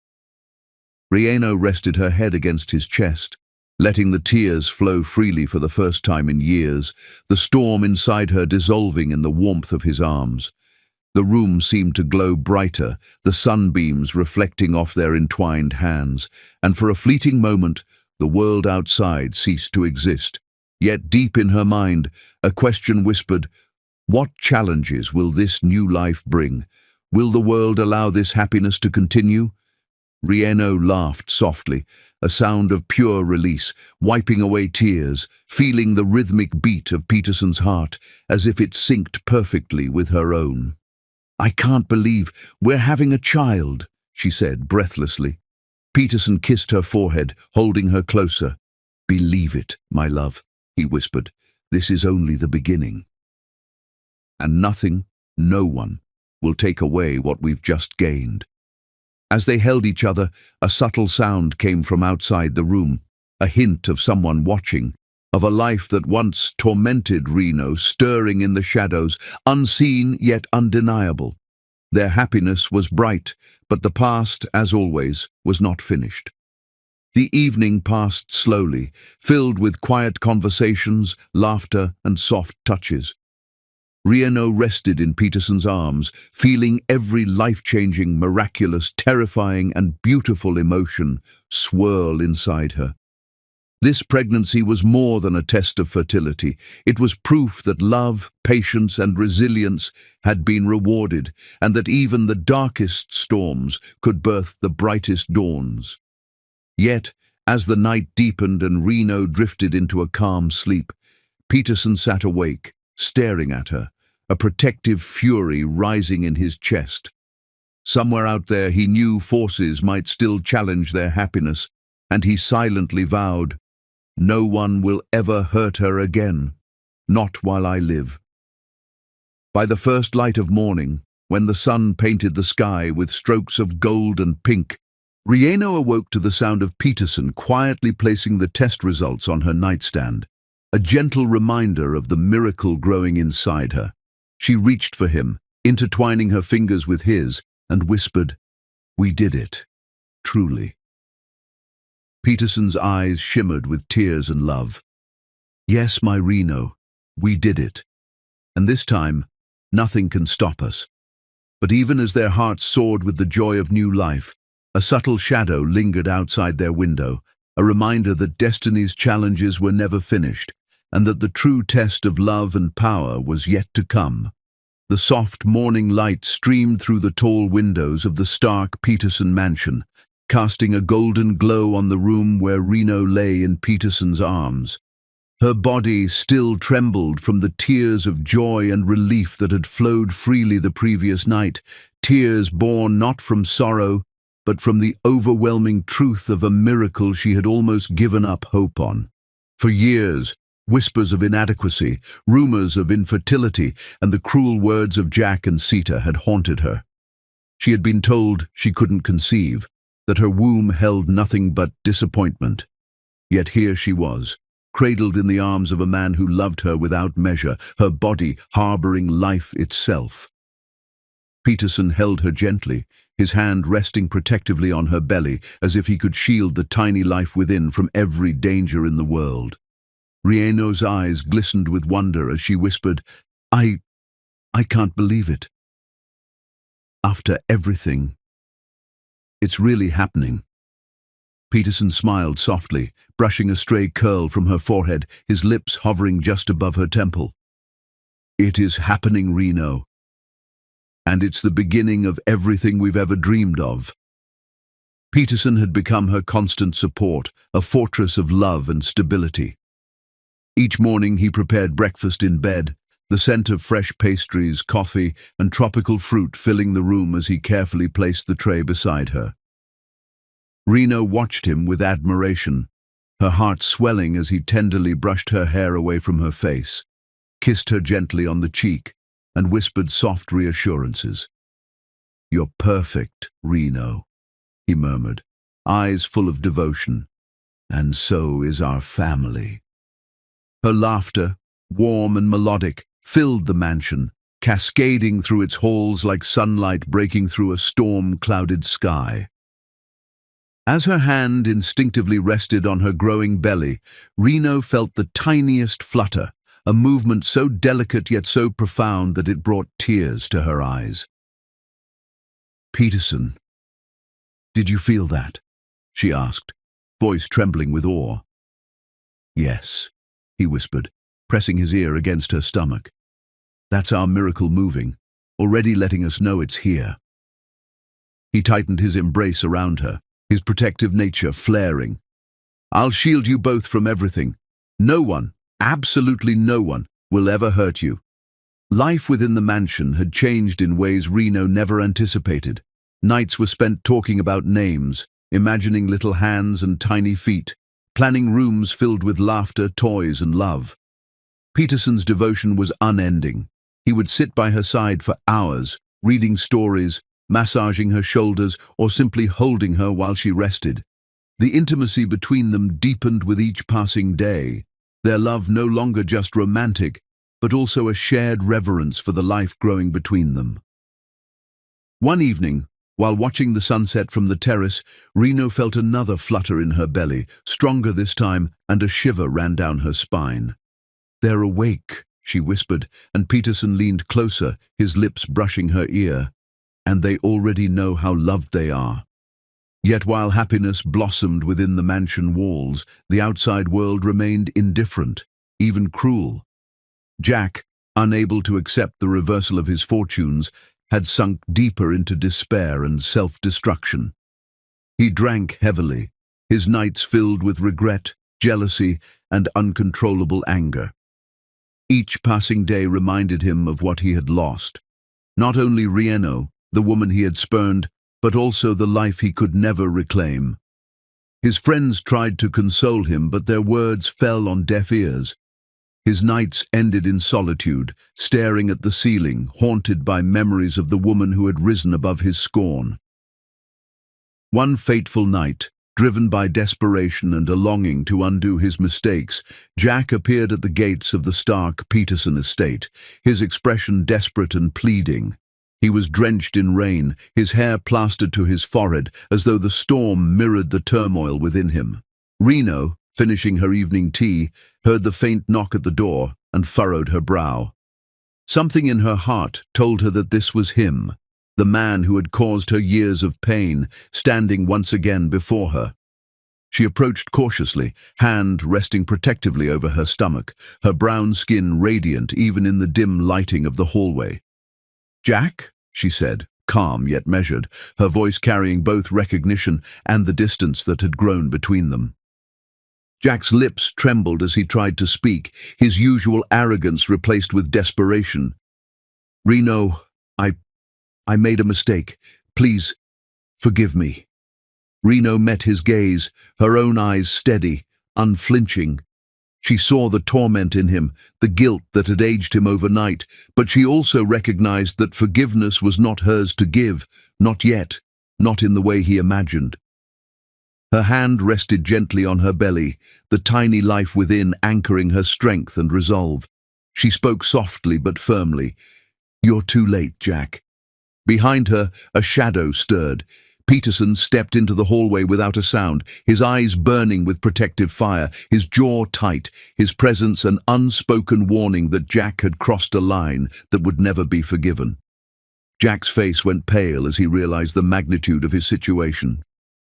Speaker 1: Reno rested her head against his chest, letting the tears flow freely for the first time in years, the storm inside her dissolving in the warmth of his arms. The room seemed to glow brighter, the sunbeams reflecting off their entwined hands, and for a fleeting moment, the world outside ceased to exist. Yet deep in her mind, a question whispered, what challenges will this new life bring? Will the world allow this happiness to continue? Reno laughed softly, a sound of pure release, wiping away tears, feeling the rhythmic beat of Peterson's heart as if it synced perfectly with her own. I can't believe we're having a child, she said breathlessly. Peterson kissed her forehead, holding her closer. Believe it, my love, he whispered. This is only the beginning. And nothing, no one, will take away what we've just gained. As they held each other, a subtle sound came from outside the room, a hint of someone watching, of a life that once tormented Reno, stirring in the shadows, unseen yet undeniable. Their happiness was bright, but the past, as always, was not finished. The evening passed slowly, filled with quiet conversations, laughter, and soft touches. Reno rested in Peterson's arms, feeling every life-changing, miraculous, terrifying, and beautiful emotion swirl inside her. This pregnancy was more than a test of fertility. It was proof that love, patience, and resilience had been rewarded, and that even the darkest storms could birth the brightest dawns. Yet, as the night deepened and Reno drifted into a calm sleep, Peterson sat awake, staring at her, a protective fury rising in his chest. Somewhere out there he knew forces might still challenge their happiness, and he silently vowed, no one will ever hurt her again, not while I live. By the first light of morning, when the sun painted the sky with strokes of gold and pink, Reno awoke to the sound of Peterson quietly placing the test results on her nightstand, a gentle reminder of the miracle growing inside her. She reached for him, intertwining her fingers with his, and whispered, "We did it, truly." Peterson's eyes shimmered with tears and love. "Yes, my Reno, we did it. And this time, nothing can stop us." But even as their hearts soared with the joy of new life, a subtle shadow lingered outside their window, a reminder that destiny's challenges were never finished, and that the true test of love and power was yet to come. The soft morning light streamed through the tall windows of the Stark Peterson mansion, casting a golden glow on the room where Reno lay in Peterson's arms. Her body still trembled from the tears of joy and relief that had flowed freely the previous night, tears born not from sorrow, but from the overwhelming truth of a miracle she had almost given up hope on. For years, whispers of inadequacy, rumors of infertility, and the cruel words of Jack and Sita had haunted her. She had been told she couldn't conceive, that her womb held nothing but disappointment. Yet here she was, cradled in the arms of a man who loved her without measure, her body harboring life itself. Peterson held her gently, his hand resting protectively on her belly, as if he could shield the tiny life within from every danger in the world. Reno's eyes glistened with wonder as she whispered, I can't believe it. After everything, it's really happening." Peterson smiled softly, brushing a stray curl from her forehead, his lips hovering just above her temple. "It is happening, Reno. And it's the beginning of everything we've ever dreamed of." Peterson had become her constant support, a fortress of love and stability. Each morning he prepared breakfast in bed, the scent of fresh pastries, coffee, and tropical fruit filling the room as he carefully placed the tray beside her. Reno watched him with admiration, her heart swelling as he tenderly brushed her hair away from her face, kissed her gently on the cheek, and whispered soft reassurances. "You're perfect, Reno," he murmured, eyes full of devotion. "And so is our family." Her laughter, warm and melodic, filled the mansion, cascading through its halls like sunlight breaking through a storm-clouded sky. As her hand instinctively rested on her growing belly, Reno felt the tiniest flutter, a movement so delicate yet so profound that it brought tears to her eyes. "Peterson, did you feel that?" she asked, voice trembling with awe. "Yes," he whispered, pressing his ear against her stomach. "That's our miracle moving, already letting us know it's here." He tightened his embrace around her, his protective nature flaring. "I'll shield you both from everything. No one, absolutely no one, will ever hurt you." Life within the mansion had changed in ways Reno never anticipated. Nights were spent talking about names, imagining little hands and tiny feet, planning rooms filled with laughter, toys, and love. Peterson's devotion was unending. He would sit by her side for hours, reading stories, massaging her shoulders, or simply holding her while she rested. The intimacy between them deepened with each passing day, their love no longer just romantic, but also a shared reverence for the life growing between them. One evening, while watching the sunset from the terrace, Reno felt another flutter in her belly, stronger this time, and a shiver ran down her spine. "They're awake," she whispered, and Peterson leaned closer, his lips brushing her ear. "And they already know how loved they are." Yet while happiness blossomed within the mansion walls, the outside world remained indifferent, even cruel. Jack, unable to accept the reversal of his fortunes, had sunk deeper into despair and self-destruction. He drank heavily, his nights filled with regret, jealousy, and uncontrollable anger. Each passing day reminded him of what he had lost. Not only Reno, the woman he had spurned, but also the life he could never reclaim. His friends tried to console him, but their words fell on deaf ears. His nights ended in solitude, staring at the ceiling, haunted by memories of the woman who had risen above his scorn. One fateful night, driven by desperation and a longing to undo his mistakes, Jack appeared at the gates of the Stark Peterson estate, his expression desperate and pleading. He was drenched in rain, his hair plastered to his forehead, as though the storm mirrored the turmoil within him. Reno, finishing her evening tea, heard the faint knock at the door and furrowed her brow. Something in her heart told her that this was him, the man who had caused her years of pain, standing once again before her. She approached cautiously, hand resting protectively over her stomach, her brown skin radiant even in the dim lighting of the hallway. "Jack?" she said, calm yet measured, her voice carrying both recognition and the distance that had grown between them. Jack's lips trembled as he tried to speak, his usual arrogance replaced with desperation. "Reno, I made a mistake. Please, forgive me." Reno met his gaze, her own eyes steady, unflinching. She saw the torment in him, the guilt that had aged him overnight, but she also recognized that forgiveness was not hers to give, not yet, not in the way he imagined. Her hand rested gently on her belly, the tiny life within anchoring her strength and resolve. She spoke softly but firmly. "You're too late, Jack." Behind her, a shadow stirred. Peterson stepped into the hallway without a sound, his eyes burning with protective fire, his jaw tight, his presence an unspoken warning that Jack had crossed a line that would never be forgiven. Jack's face went pale as he realized the magnitude of his situation.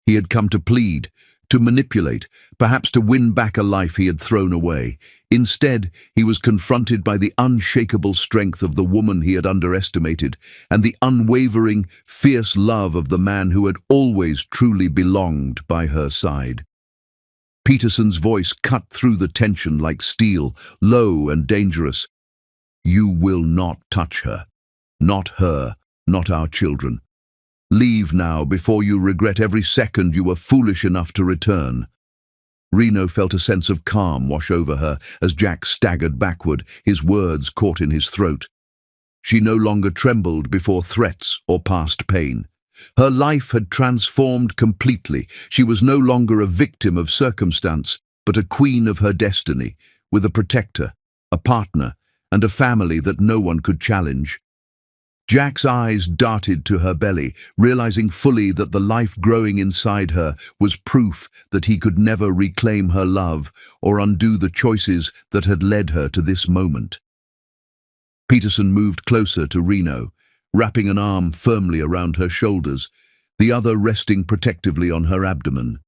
Speaker 1: He had come to plead, to manipulate, perhaps to win back a life he had thrown away. Instead, he was confronted by the unshakable strength of the woman he had underestimated, and the unwavering, fierce love of the man who had always truly belonged by her side. Peterson's voice cut through the tension like steel, low and dangerous. "You will not touch her. Not her, not our children. Leave now before you regret every second you were foolish enough to return." Reno felt a sense of calm wash over her as Jack staggered backward, his words caught in his throat. She no longer trembled before threats or past pain. Her life had transformed completely. She was no longer a victim of circumstance, but a queen of her destiny, with a protector, a partner, and a family that no one could challenge. Jack's eyes darted to her belly, realizing fully that the life growing inside her was proof that he could never reclaim her love or undo the choices that had led her to this moment. Peterson moved closer to Reno, wrapping an arm firmly around her shoulders, the other resting protectively on her abdomen.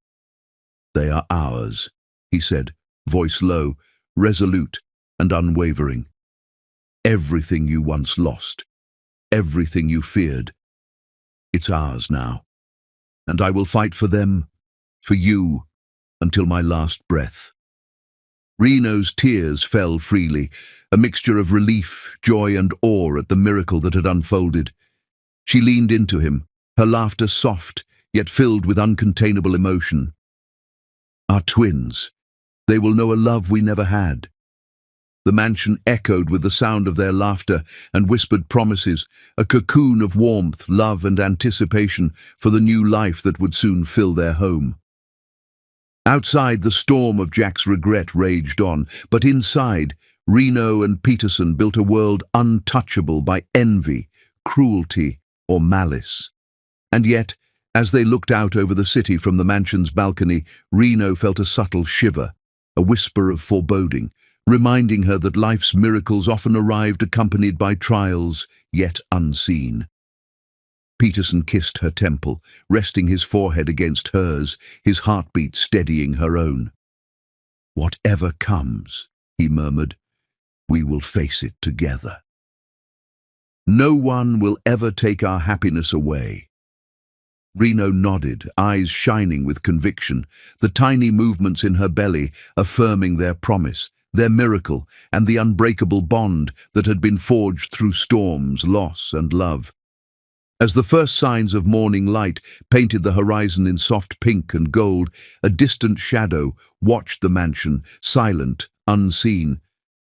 Speaker 1: "They are ours," he said, voice low, resolute and unwavering. "Everything you once lost, everything you feared, it's ours now. And I will fight for them, for you, until my last breath." Reno's tears fell freely, a mixture of relief, joy and awe at the miracle that had unfolded. She leaned into him, her laughter soft, yet filled with uncontainable emotion. "Our twins. They will know a love we never had." The mansion echoed with the sound of their laughter and whispered promises, a cocoon of warmth, love and anticipation for the new life that would soon fill their home. Outside, the storm of Jack's regret raged on, but inside, Reno and Peterson built a world untouchable by envy, cruelty, or malice. And yet, as they looked out over the city from the mansion's balcony, Reno felt a subtle shiver, a whisper of foreboding, reminding her that life's miracles often arrived accompanied by trials, yet unseen. Peterson kissed her temple, resting his forehead against hers, his heartbeat steadying her own. "Whatever comes," he murmured, "we will face it together. No one will ever take our happiness away." Reno nodded, eyes shining with conviction, the tiny movements in her belly affirming their promise, their miracle, and the unbreakable bond that had been forged through storms, loss, and love. As the first signs of morning light painted the horizon in soft pink and gold, a distant shadow watched the mansion, silent, unseen.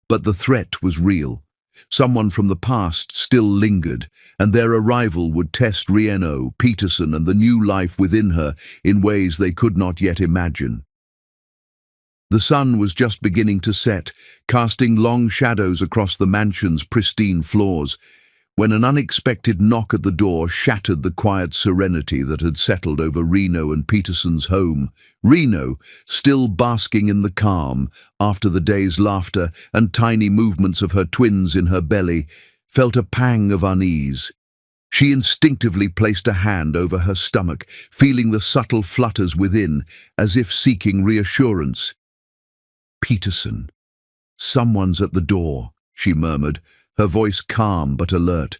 Speaker 1: But the threat was real. Someone from the past still lingered, and their arrival would test Reno, Peterson, and the new life within her in ways they could not yet imagine. The sun was just beginning to set, casting long shadows across the mansion's pristine floors, when an unexpected knock at the door shattered the quiet serenity that had settled over Reno and Peterson's home. Reno, still basking in the calm after the day's laughter and tiny movements of her twins in her belly, felt a pang of unease. She instinctively placed a hand over her stomach, feeling the subtle flutters within, as if seeking reassurance. Peterson. "Someone's at the door," she murmured, her voice calm but alert.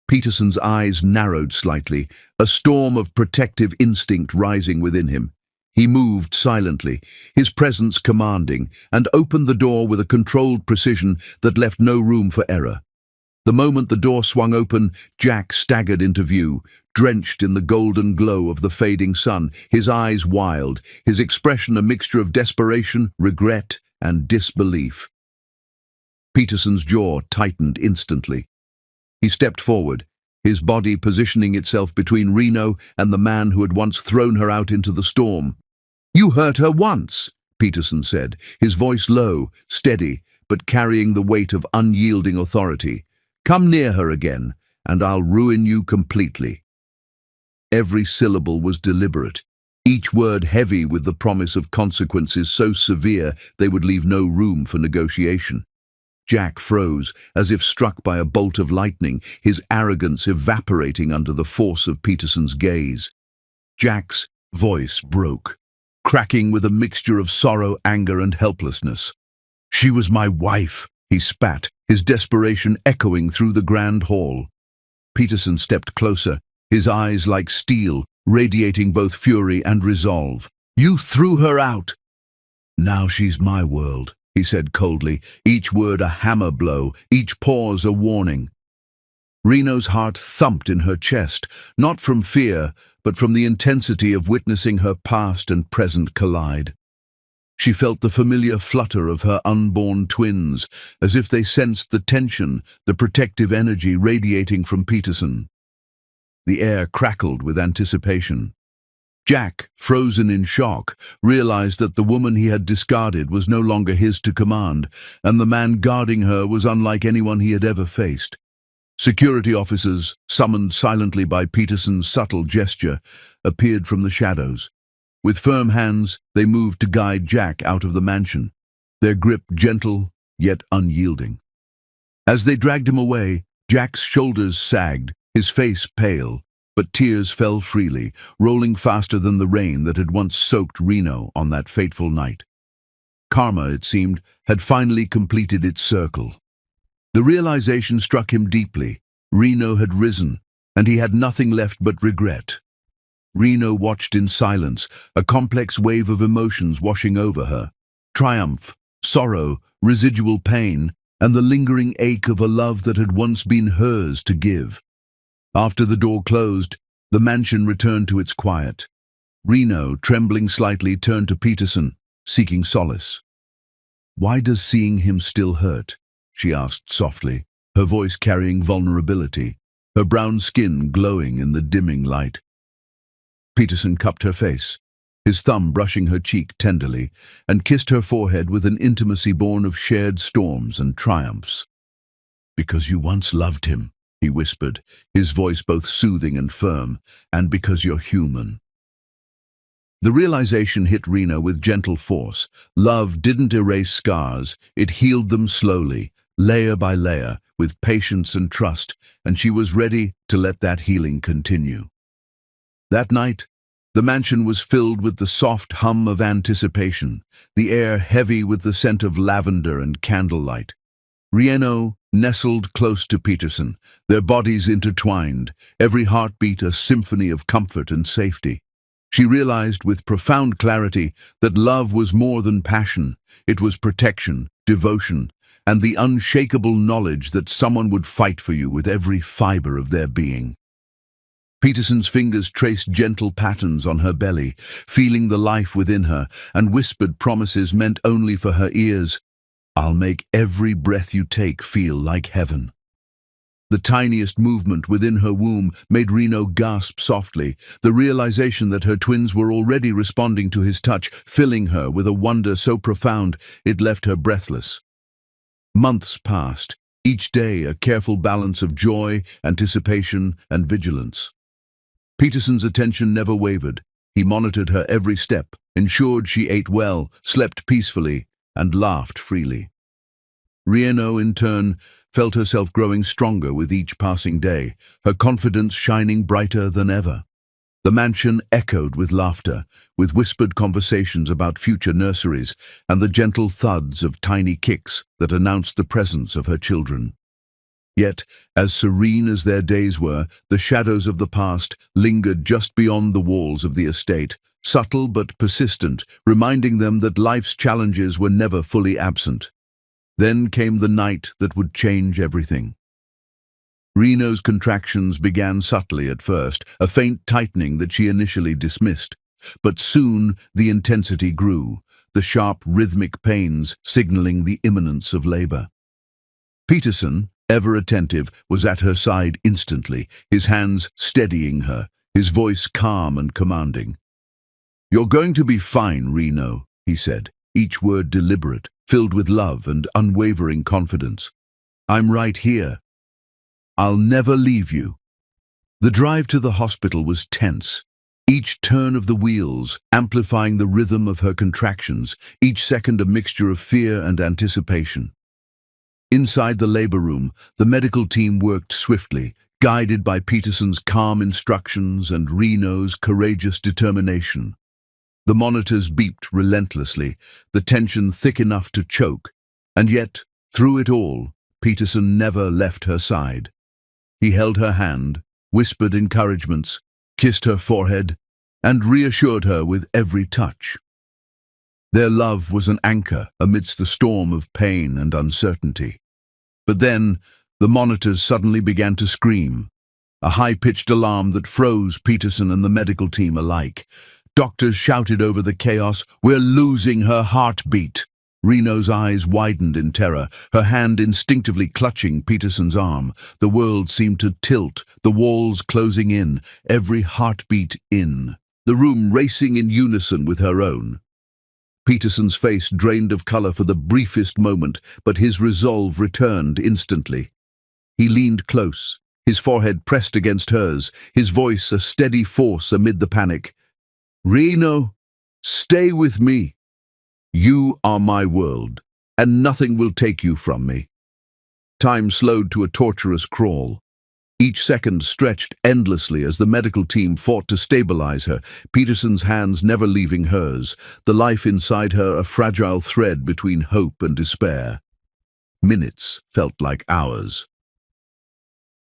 Speaker 1: Peterson's eyes narrowed slightly, a storm of protective instinct rising within him. He moved silently, his presence commanding, and opened the door with a controlled precision that left no room for error. The moment the door swung open, Jack staggered into view, drenched in the golden glow of the fading sun, his eyes wild, his expression a mixture of desperation, regret, and disbelief. Peterson's jaw tightened instantly. He stepped forward, his body positioning itself between Reno and the man who had once thrown her out into the storm. "You hurt her once," Peterson said, his voice low, steady, but carrying the weight of unyielding authority. "Come near her again, and I'll ruin you completely." Every syllable was deliberate, each word heavy with the promise of consequences so severe they would leave no room for negotiation. Jack froze, as if struck by a bolt of lightning, his arrogance evaporating under the force of Peterson's gaze. Jack's voice broke, cracking with a mixture of sorrow, anger, and helplessness. "She was my wife," he spat, his desperation echoing through the grand hall. Peterson stepped closer, his eyes like steel, radiating both fury and resolve. "You threw her out." "Now she's my world," he said coldly, each word a hammer blow, each pause a warning. Reno's heart thumped in her chest, not from fear, but from the intensity of witnessing her past and present collide. She felt the familiar flutter of her unborn twins, as if they sensed the tension, the protective energy radiating from Peterson. The air crackled with anticipation. Jack, frozen in shock, realized that the woman he had discarded was no longer his to command, and the man guarding her was unlike anyone he had ever faced. Security officers, summoned silently by Peterson's subtle gesture, appeared from the shadows. With firm hands, they moved to guide Jack out of the mansion, their grip gentle yet unyielding. As they dragged him away, Jack's shoulders sagged, his face pale, but tears fell freely, rolling faster than the rain that had once soaked Reno on that fateful night. Karma, it seemed, had finally completed its circle. The realization struck him deeply. Reno had risen, and he had nothing left but regret. Reno watched in silence, a complex wave of emotions washing over her. Triumph, sorrow, residual pain, and the lingering ache of a love that had once been hers to give. After the door closed, the mansion returned to its quiet. Reno, trembling slightly, turned to Peterson, seeking solace. "Why does seeing him still hurt?" she asked softly, her voice carrying vulnerability, her brown skin glowing in the dimming light. Peterson cupped her face, his thumb brushing her cheek tenderly, and kissed her forehead with an intimacy born of shared storms and triumphs. "Because you once loved him," he whispered, his voice both soothing and firm, "and because you're human." The realization hit Reno with gentle force. Love didn't erase scars, it healed them slowly, layer by layer, with patience and trust, and she was ready to let that healing continue. That night, the mansion was filled with the soft hum of anticipation, the air heavy with the scent of lavender and candlelight. Reno nestled close to Peterson, their bodies intertwined, every heartbeat a symphony of comfort and safety. She realized with profound clarity that love was more than passion. It was protection, devotion, and the unshakable knowledge that someone would fight for you with every fiber of their being. Peterson's fingers traced gentle patterns on her belly, feeling the life within her, and whispered promises meant only for her ears. "I'll make every breath you take feel like heaven." The tiniest movement within her womb made Reno gasp softly, the realization that her twins were already responding to his touch, filling her with a wonder so profound it left her breathless. Months passed, each day a careful balance of joy, anticipation, and vigilance. Peterson's attention never wavered. He monitored her every step, ensured she ate well, slept peacefully, and laughed freely. Reno, in turn, felt herself growing stronger with each passing day, her confidence shining brighter than ever. The mansion echoed with laughter, with whispered conversations about future nurseries and the gentle thuds of tiny kicks that announced the presence of her children. Yet, as serene as their days were, the shadows of the past lingered just beyond the walls of the estate, subtle but persistent, reminding them that life's challenges were never fully absent. Then came the night that would change everything. Reno's contractions began subtly at first, a faint tightening that she initially dismissed. But soon the intensity grew, the sharp rhythmic pains signaling the imminence of labor. Peterson, ever attentive, was at her side instantly, his hands steadying her, his voice calm and commanding. "You're going to be fine, Reno," he said, each word deliberate, filled with love and unwavering confidence. "I'm right here. I'll never leave you." The drive to the hospital was tense, each turn of the wheels amplifying the rhythm of her contractions, each second a mixture of fear and anticipation. Inside the labor room, the medical team worked swiftly, guided by Peterson's calm instructions and Reno's courageous determination. The monitors beeped relentlessly, the tension thick enough to choke, and yet, through it all, Peterson never left her side. He held her hand, whispered encouragements, kissed her forehead, and reassured her with every touch. Their love was an anchor amidst the storm of pain and uncertainty. But then, the monitors suddenly began to scream, a high-pitched alarm that froze Peterson and the medical team alike. Doctors shouted over the chaos, "We're losing her heartbeat." Reno's eyes widened in terror, her hand instinctively clutching Peterson's arm. The world seemed to tilt, the walls closing in, every heartbeat in, the room racing in unison with her own. Peterson's face drained of color for the briefest moment, but his resolve returned instantly. He leaned close, his forehead pressed against hers, his voice a steady force amid the panic. "Reno, stay with me. You are my world, and nothing will take you from me." Time slowed to a torturous crawl. Each second stretched endlessly as the medical team fought to stabilize her, Peterson's hands never leaving hers, the life inside her a fragile thread between hope and despair. Minutes felt like hours.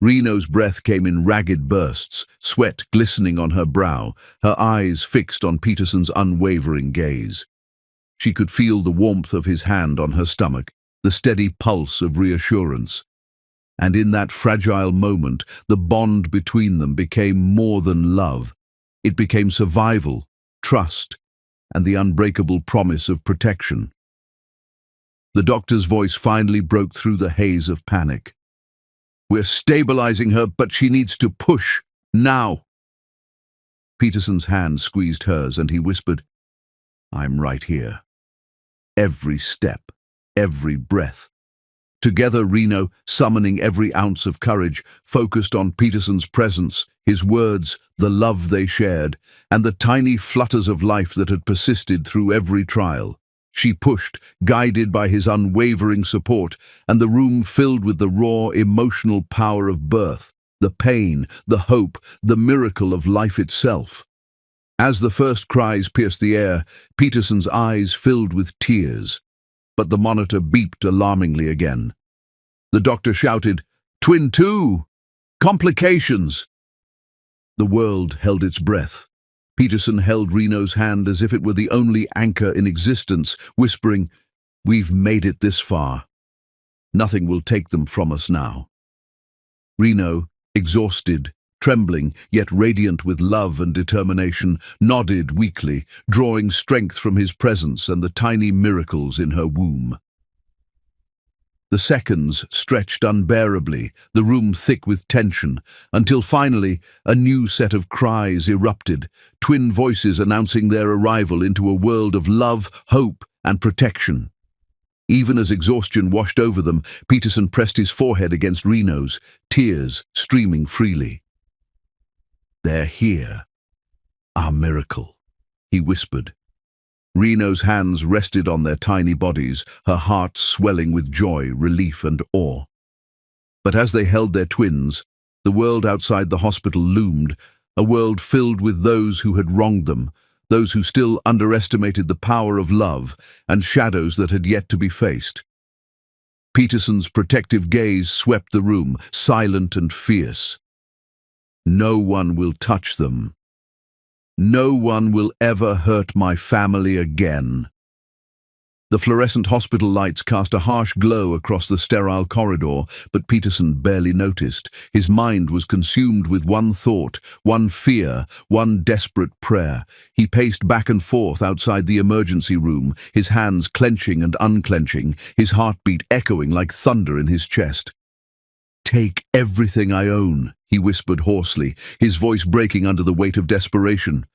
Speaker 1: Reno's breath came in ragged bursts, sweat glistening on her brow, her eyes fixed on Peterson's unwavering gaze. She could feel the warmth of his hand on her stomach, the steady pulse of reassurance. And in that fragile moment, the bond between them became more than love. It became survival, trust, and the unbreakable promise of protection. The doctor's voice finally broke through the haze of panic. "We're stabilizing her, but she needs to push, now." Peterson's hand squeezed hers and he whispered, "I'm right here." Every step, every breath. Together, Reno, summoning every ounce of courage, focused on Peterson's presence, his words, the love they shared, and the tiny flutters of life that had persisted through every trial. She pushed, guided by his unwavering support, and the room filled with the raw, emotional power of birth, the pain, the hope, the miracle of life itself. As the first cries pierced the air, Peterson's eyes filled with tears. But the monitor beeped alarmingly again. The doctor shouted, "Twin 2! Complications!" The world held its breath. Peterson held Reno's hand as if it were the only anchor in existence, whispering, "We've made it this far. Nothing will take them from us now." Reno, exhausted, trembling, yet radiant with love and determination, nodded weakly, drawing strength from his presence and the tiny miracles in her womb. The seconds stretched unbearably, the room thick with tension, until finally a new set of cries erupted, twin voices announcing their arrival into a world of love, hope, and protection. Even as exhaustion washed over them, Peterson pressed his forehead against Reno's, tears streaming freely. "They're here. Our miracle," he whispered. Reno's hands rested on their tiny bodies, her heart swelling with joy, relief, and awe. But as they held their twins, the world outside the hospital loomed, a world filled with those who had wronged them, those who still underestimated the power of love, and shadows that had yet to be faced. Peterson's protective gaze swept the room, silent and fierce. No one will touch them. No one will ever hurt my family again. The fluorescent hospital lights cast a harsh glow across the sterile corridor, but Peterson barely noticed. His mind was consumed with one thought, one fear, one desperate prayer. He paced back and forth outside the emergency room, his hands clenching and unclenching, his heartbeat echoing like thunder in his chest. "Take everything I own," he whispered hoarsely, his voice breaking under the weight of desperation.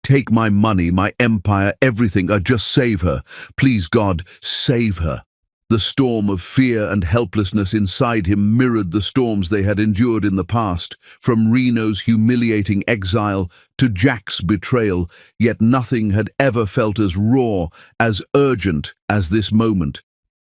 Speaker 1: "Take my money, my empire, everything. Just save her. Please, God, save her." The storm of fear and helplessness inside him mirrored the storms they had endured in the past, from Reno's humiliating exile to Jack's betrayal, yet nothing had ever felt as raw, as urgent as this moment.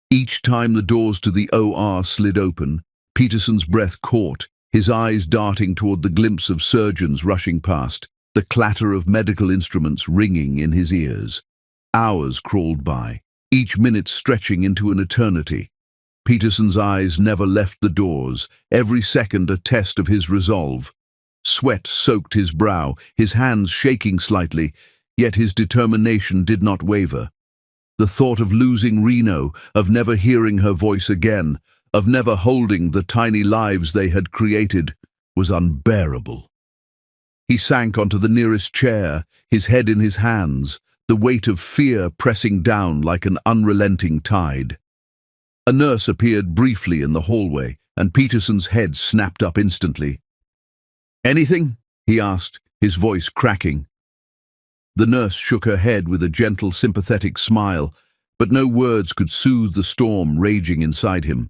Speaker 1: Each time the doors to the OR slid open, Peterson's breath caught, his eyes darting toward the glimpse of surgeons rushing past, the clatter of medical instruments ringing in his ears. Hours crawled by, each minute stretching into an eternity. Peterson's eyes never left the doors, every second a test of his resolve. Sweat soaked his brow, his hands shaking slightly, yet his determination did not waver. The thought of losing Reno, of never hearing her voice again, of never holding the tiny lives they had created, was unbearable. He sank onto the nearest chair, his head in his hands, the weight of fear pressing down like an unrelenting tide. A nurse appeared briefly in the hallway, and Peterson's head snapped up instantly. "Anything?" he asked, his voice cracking. The nurse shook her head with a gentle, sympathetic smile, but no words could soothe the storm raging inside him.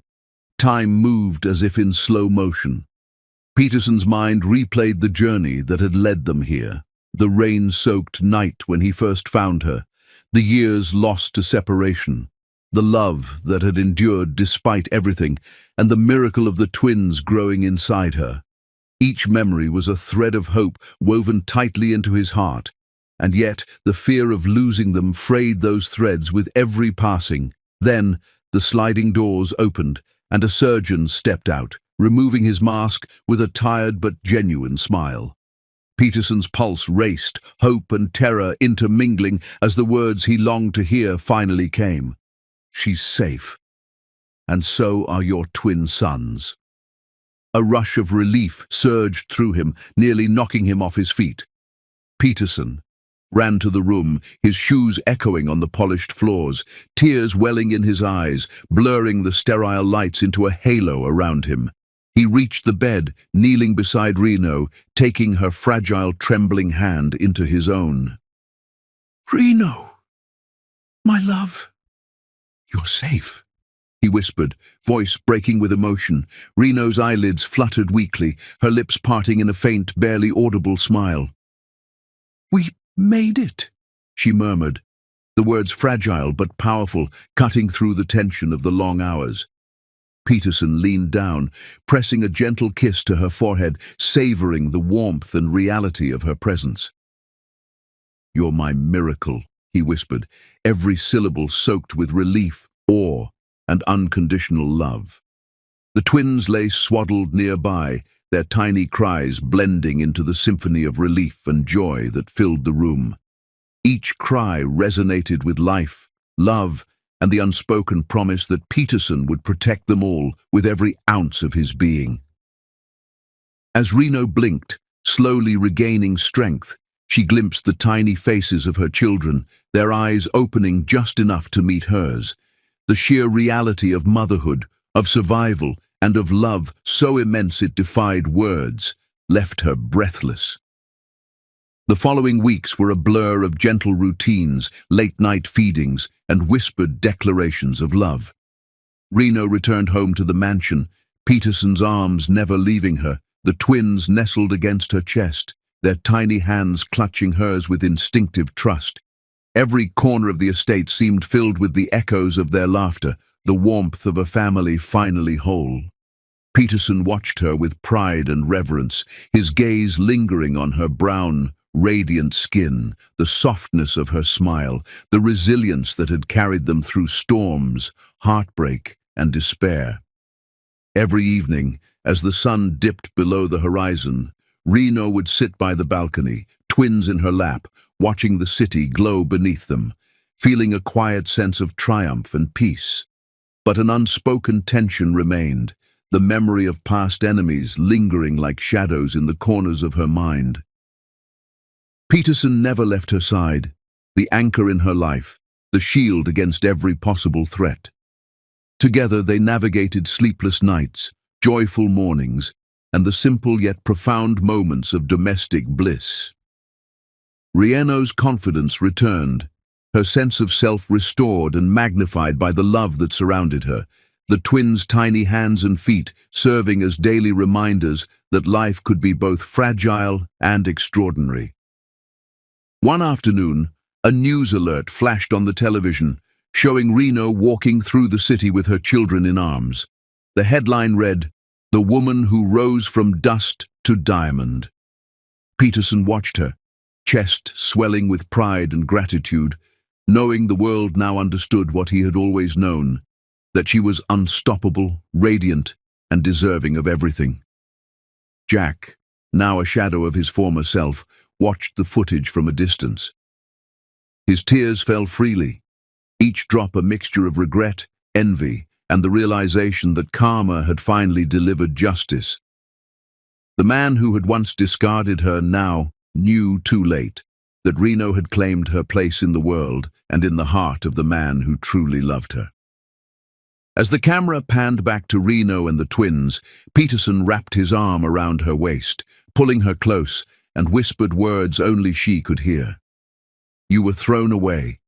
Speaker 1: Time moved as if in slow motion. Peterson's mind replayed the journey that had led them here, the rain-soaked night when he first found her, the years lost to separation, the love that had endured despite everything, and the miracle of the twins growing inside her. Each memory was a thread of hope woven tightly into his heart, and yet the fear of losing them frayed those threads with every passing. Then the sliding doors opened, and a surgeon stepped out, removing his mask with a tired but genuine smile. Peterson's pulse raced, hope and terror intermingling as the words he longed to hear finally came. "She's safe. And so are your twin sons." A rush of relief surged through him, nearly knocking him off his feet. Peterson ran to the room, his shoes echoing on the polished floors, tears welling in his eyes, blurring the sterile lights into a halo around him. He reached the bed, kneeling beside Reno, taking her fragile, trembling hand into his own. "Reno, my love, you're safe," he whispered, voice breaking with emotion. Reno's eyelids fluttered weakly, her lips parting in a faint, barely audible smile. "We made it," she murmured, the words fragile but powerful, cutting through the tension of the long hours. Peterson leaned down, pressing a gentle kiss to her forehead, savoring the warmth and reality of her presence. "You're my miracle," he whispered, every syllable soaked with relief, awe, and unconditional love. The twins lay swaddled nearby, their tiny cries blending into the symphony of relief and joy that filled the room. Each cry resonated with life, love, and the unspoken promise that Peterson would protect them all with every ounce of his being. As Reno blinked, slowly regaining strength, she glimpsed the tiny faces of her children, their eyes opening just enough to meet hers. The sheer reality of motherhood, of survival, and of love so immense it defied words, left her breathless. The following weeks were a blur of gentle routines, late-night feedings, and whispered declarations of love. Reno returned home to the mansion, Peterson's arms never leaving her, the twins nestled against her chest, their tiny hands clutching hers with instinctive trust. Every corner of the estate seemed filled with the echoes of their laughter, the warmth of a family finally whole. Peterson watched her with pride and reverence, his gaze lingering on her brown, radiant skin, the softness of her smile, the resilience that had carried them through storms, heartbreak, and despair. Every evening, as the sun dipped below the horizon, Reno would sit by the balcony, twins in her lap, watching the city glow beneath them, feeling a quiet sense of triumph and peace. But an unspoken tension remained, the memory of past enemies lingering like shadows in the corners of her mind. Peterson never left her side, the anchor in her life, the shield against every possible threat. Together they navigated sleepless nights, joyful mornings, and the simple yet profound moments of domestic bliss. Rieno's confidence returned, her sense of self restored and magnified by the love that surrounded her, the twins' tiny hands and feet serving as daily reminders that life could be both fragile and extraordinary. One afternoon, a news alert flashed on the television, showing Reno walking through the city with her children in arms. The headline read, "The woman who rose from dust to diamond." Peterson watched her, chest swelling with pride and gratitude, knowing the world now understood what he had always known, that she was unstoppable, radiant, and deserving of everything. Jack, now a shadow of his former self, watched the footage from a distance. His tears fell freely, each drop a mixture of regret, envy, and the realization that karma had finally delivered justice. The man who had once discarded her now knew too late that Reno had claimed her place in the world and in the heart of the man who truly loved her. As the camera panned back to Reno and the twins, Peterson wrapped his arm around her waist, pulling her close, and whispered words only she could hear. "You were thrown away,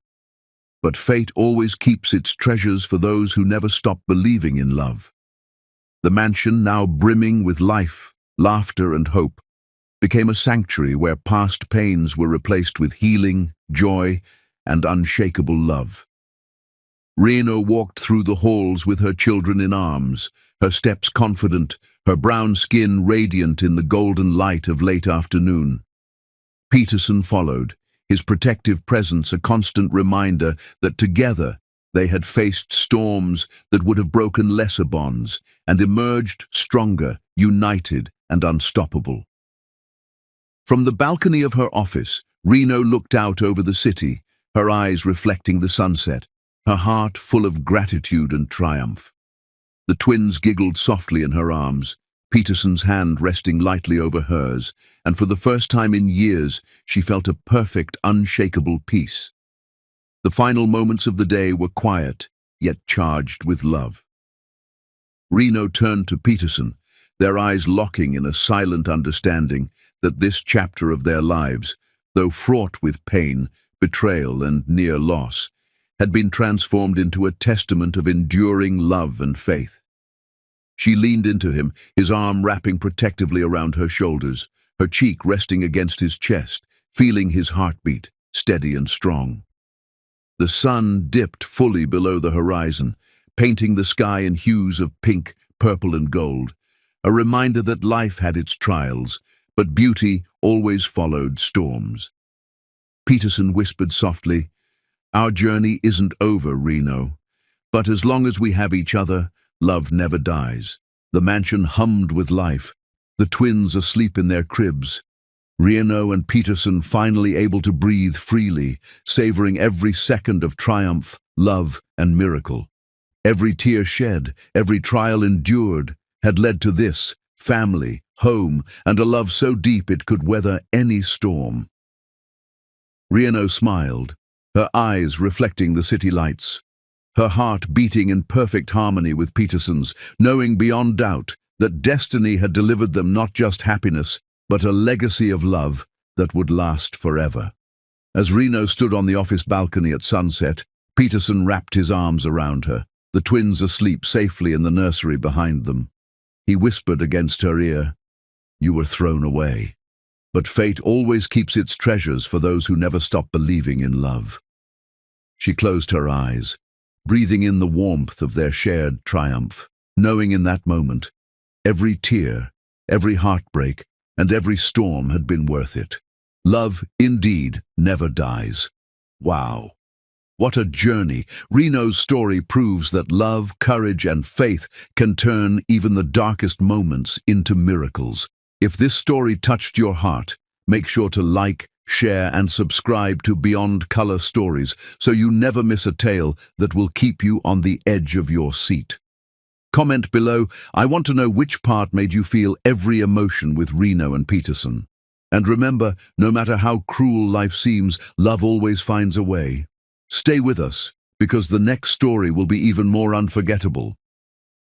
Speaker 1: but fate always keeps its treasures for those who never stop believing in love." The mansion, now brimming with life, laughter, and hope, became a sanctuary where past pains were replaced with healing, joy, and unshakable love. Reno walked through the halls with her children in arms, her steps confident, her brown skin radiant in the golden light of late afternoon. Peterson followed, his protective presence a constant reminder that together they had faced storms that would have broken lesser bonds and emerged stronger, united, and unstoppable. From the balcony of her office, Reno looked out over the city, her eyes reflecting the sunset, her heart full of gratitude and triumph. The twins giggled softly in her arms, Peterson's hand resting lightly over hers, and for the first time in years, she felt a perfect, unshakable peace. The final moments of the day were quiet, yet charged with love. Reno turned to Peterson, their eyes locking in a silent understanding that this chapter of their lives, though fraught with pain, betrayal, and near loss, had been transformed into a testament of enduring love and faith. She leaned into him, his arm wrapping protectively around her shoulders, her cheek resting against his chest, feeling his heartbeat, steady and strong. The sun dipped fully below the horizon, painting the sky in hues of pink, purple, and gold, a reminder that life had its trials, but beauty always followed storms. Peterson whispered softly, "Our journey isn't over, Reno, but as long as we have each other, love never dies." The mansion hummed with life, the twins asleep in their cribs, Reno and Peterson finally able to breathe freely, savoring every second of triumph, love, and miracle. Every tear shed, every trial endured, had led to this, family, home, and a love so deep it could weather any storm. Reno smiled, her eyes reflecting the city lights, her heart beating in perfect harmony with Peterson's, knowing beyond doubt that destiny had delivered them not just happiness, but a legacy of love that would last forever. As Reno stood on the office balcony at sunset, Peterson wrapped his arms around her, the twins asleep safely in the nursery behind them. He whispered against her ear, "You were thrown away, but fate always keeps its treasures for those who never stop believing in love." She closed her eyes, breathing in the warmth of their shared triumph, knowing in that moment Every tear, every heartbreak, and every storm had been worth it. Love, indeed, never dies. Wow. What a journey! Reno's story proves that love, courage, and faith can turn even the darkest moments into miracles. If this story touched your heart, make sure to like, share, and subscribe to Beyond Color Stories so you never miss a tale that will keep you on the edge of your seat. Comment below. I want to know which part made you feel every emotion with Reno and Peterson. And remember, no matter how cruel life seems, love always finds a way. Stay with us, because the next story will be even more unforgettable.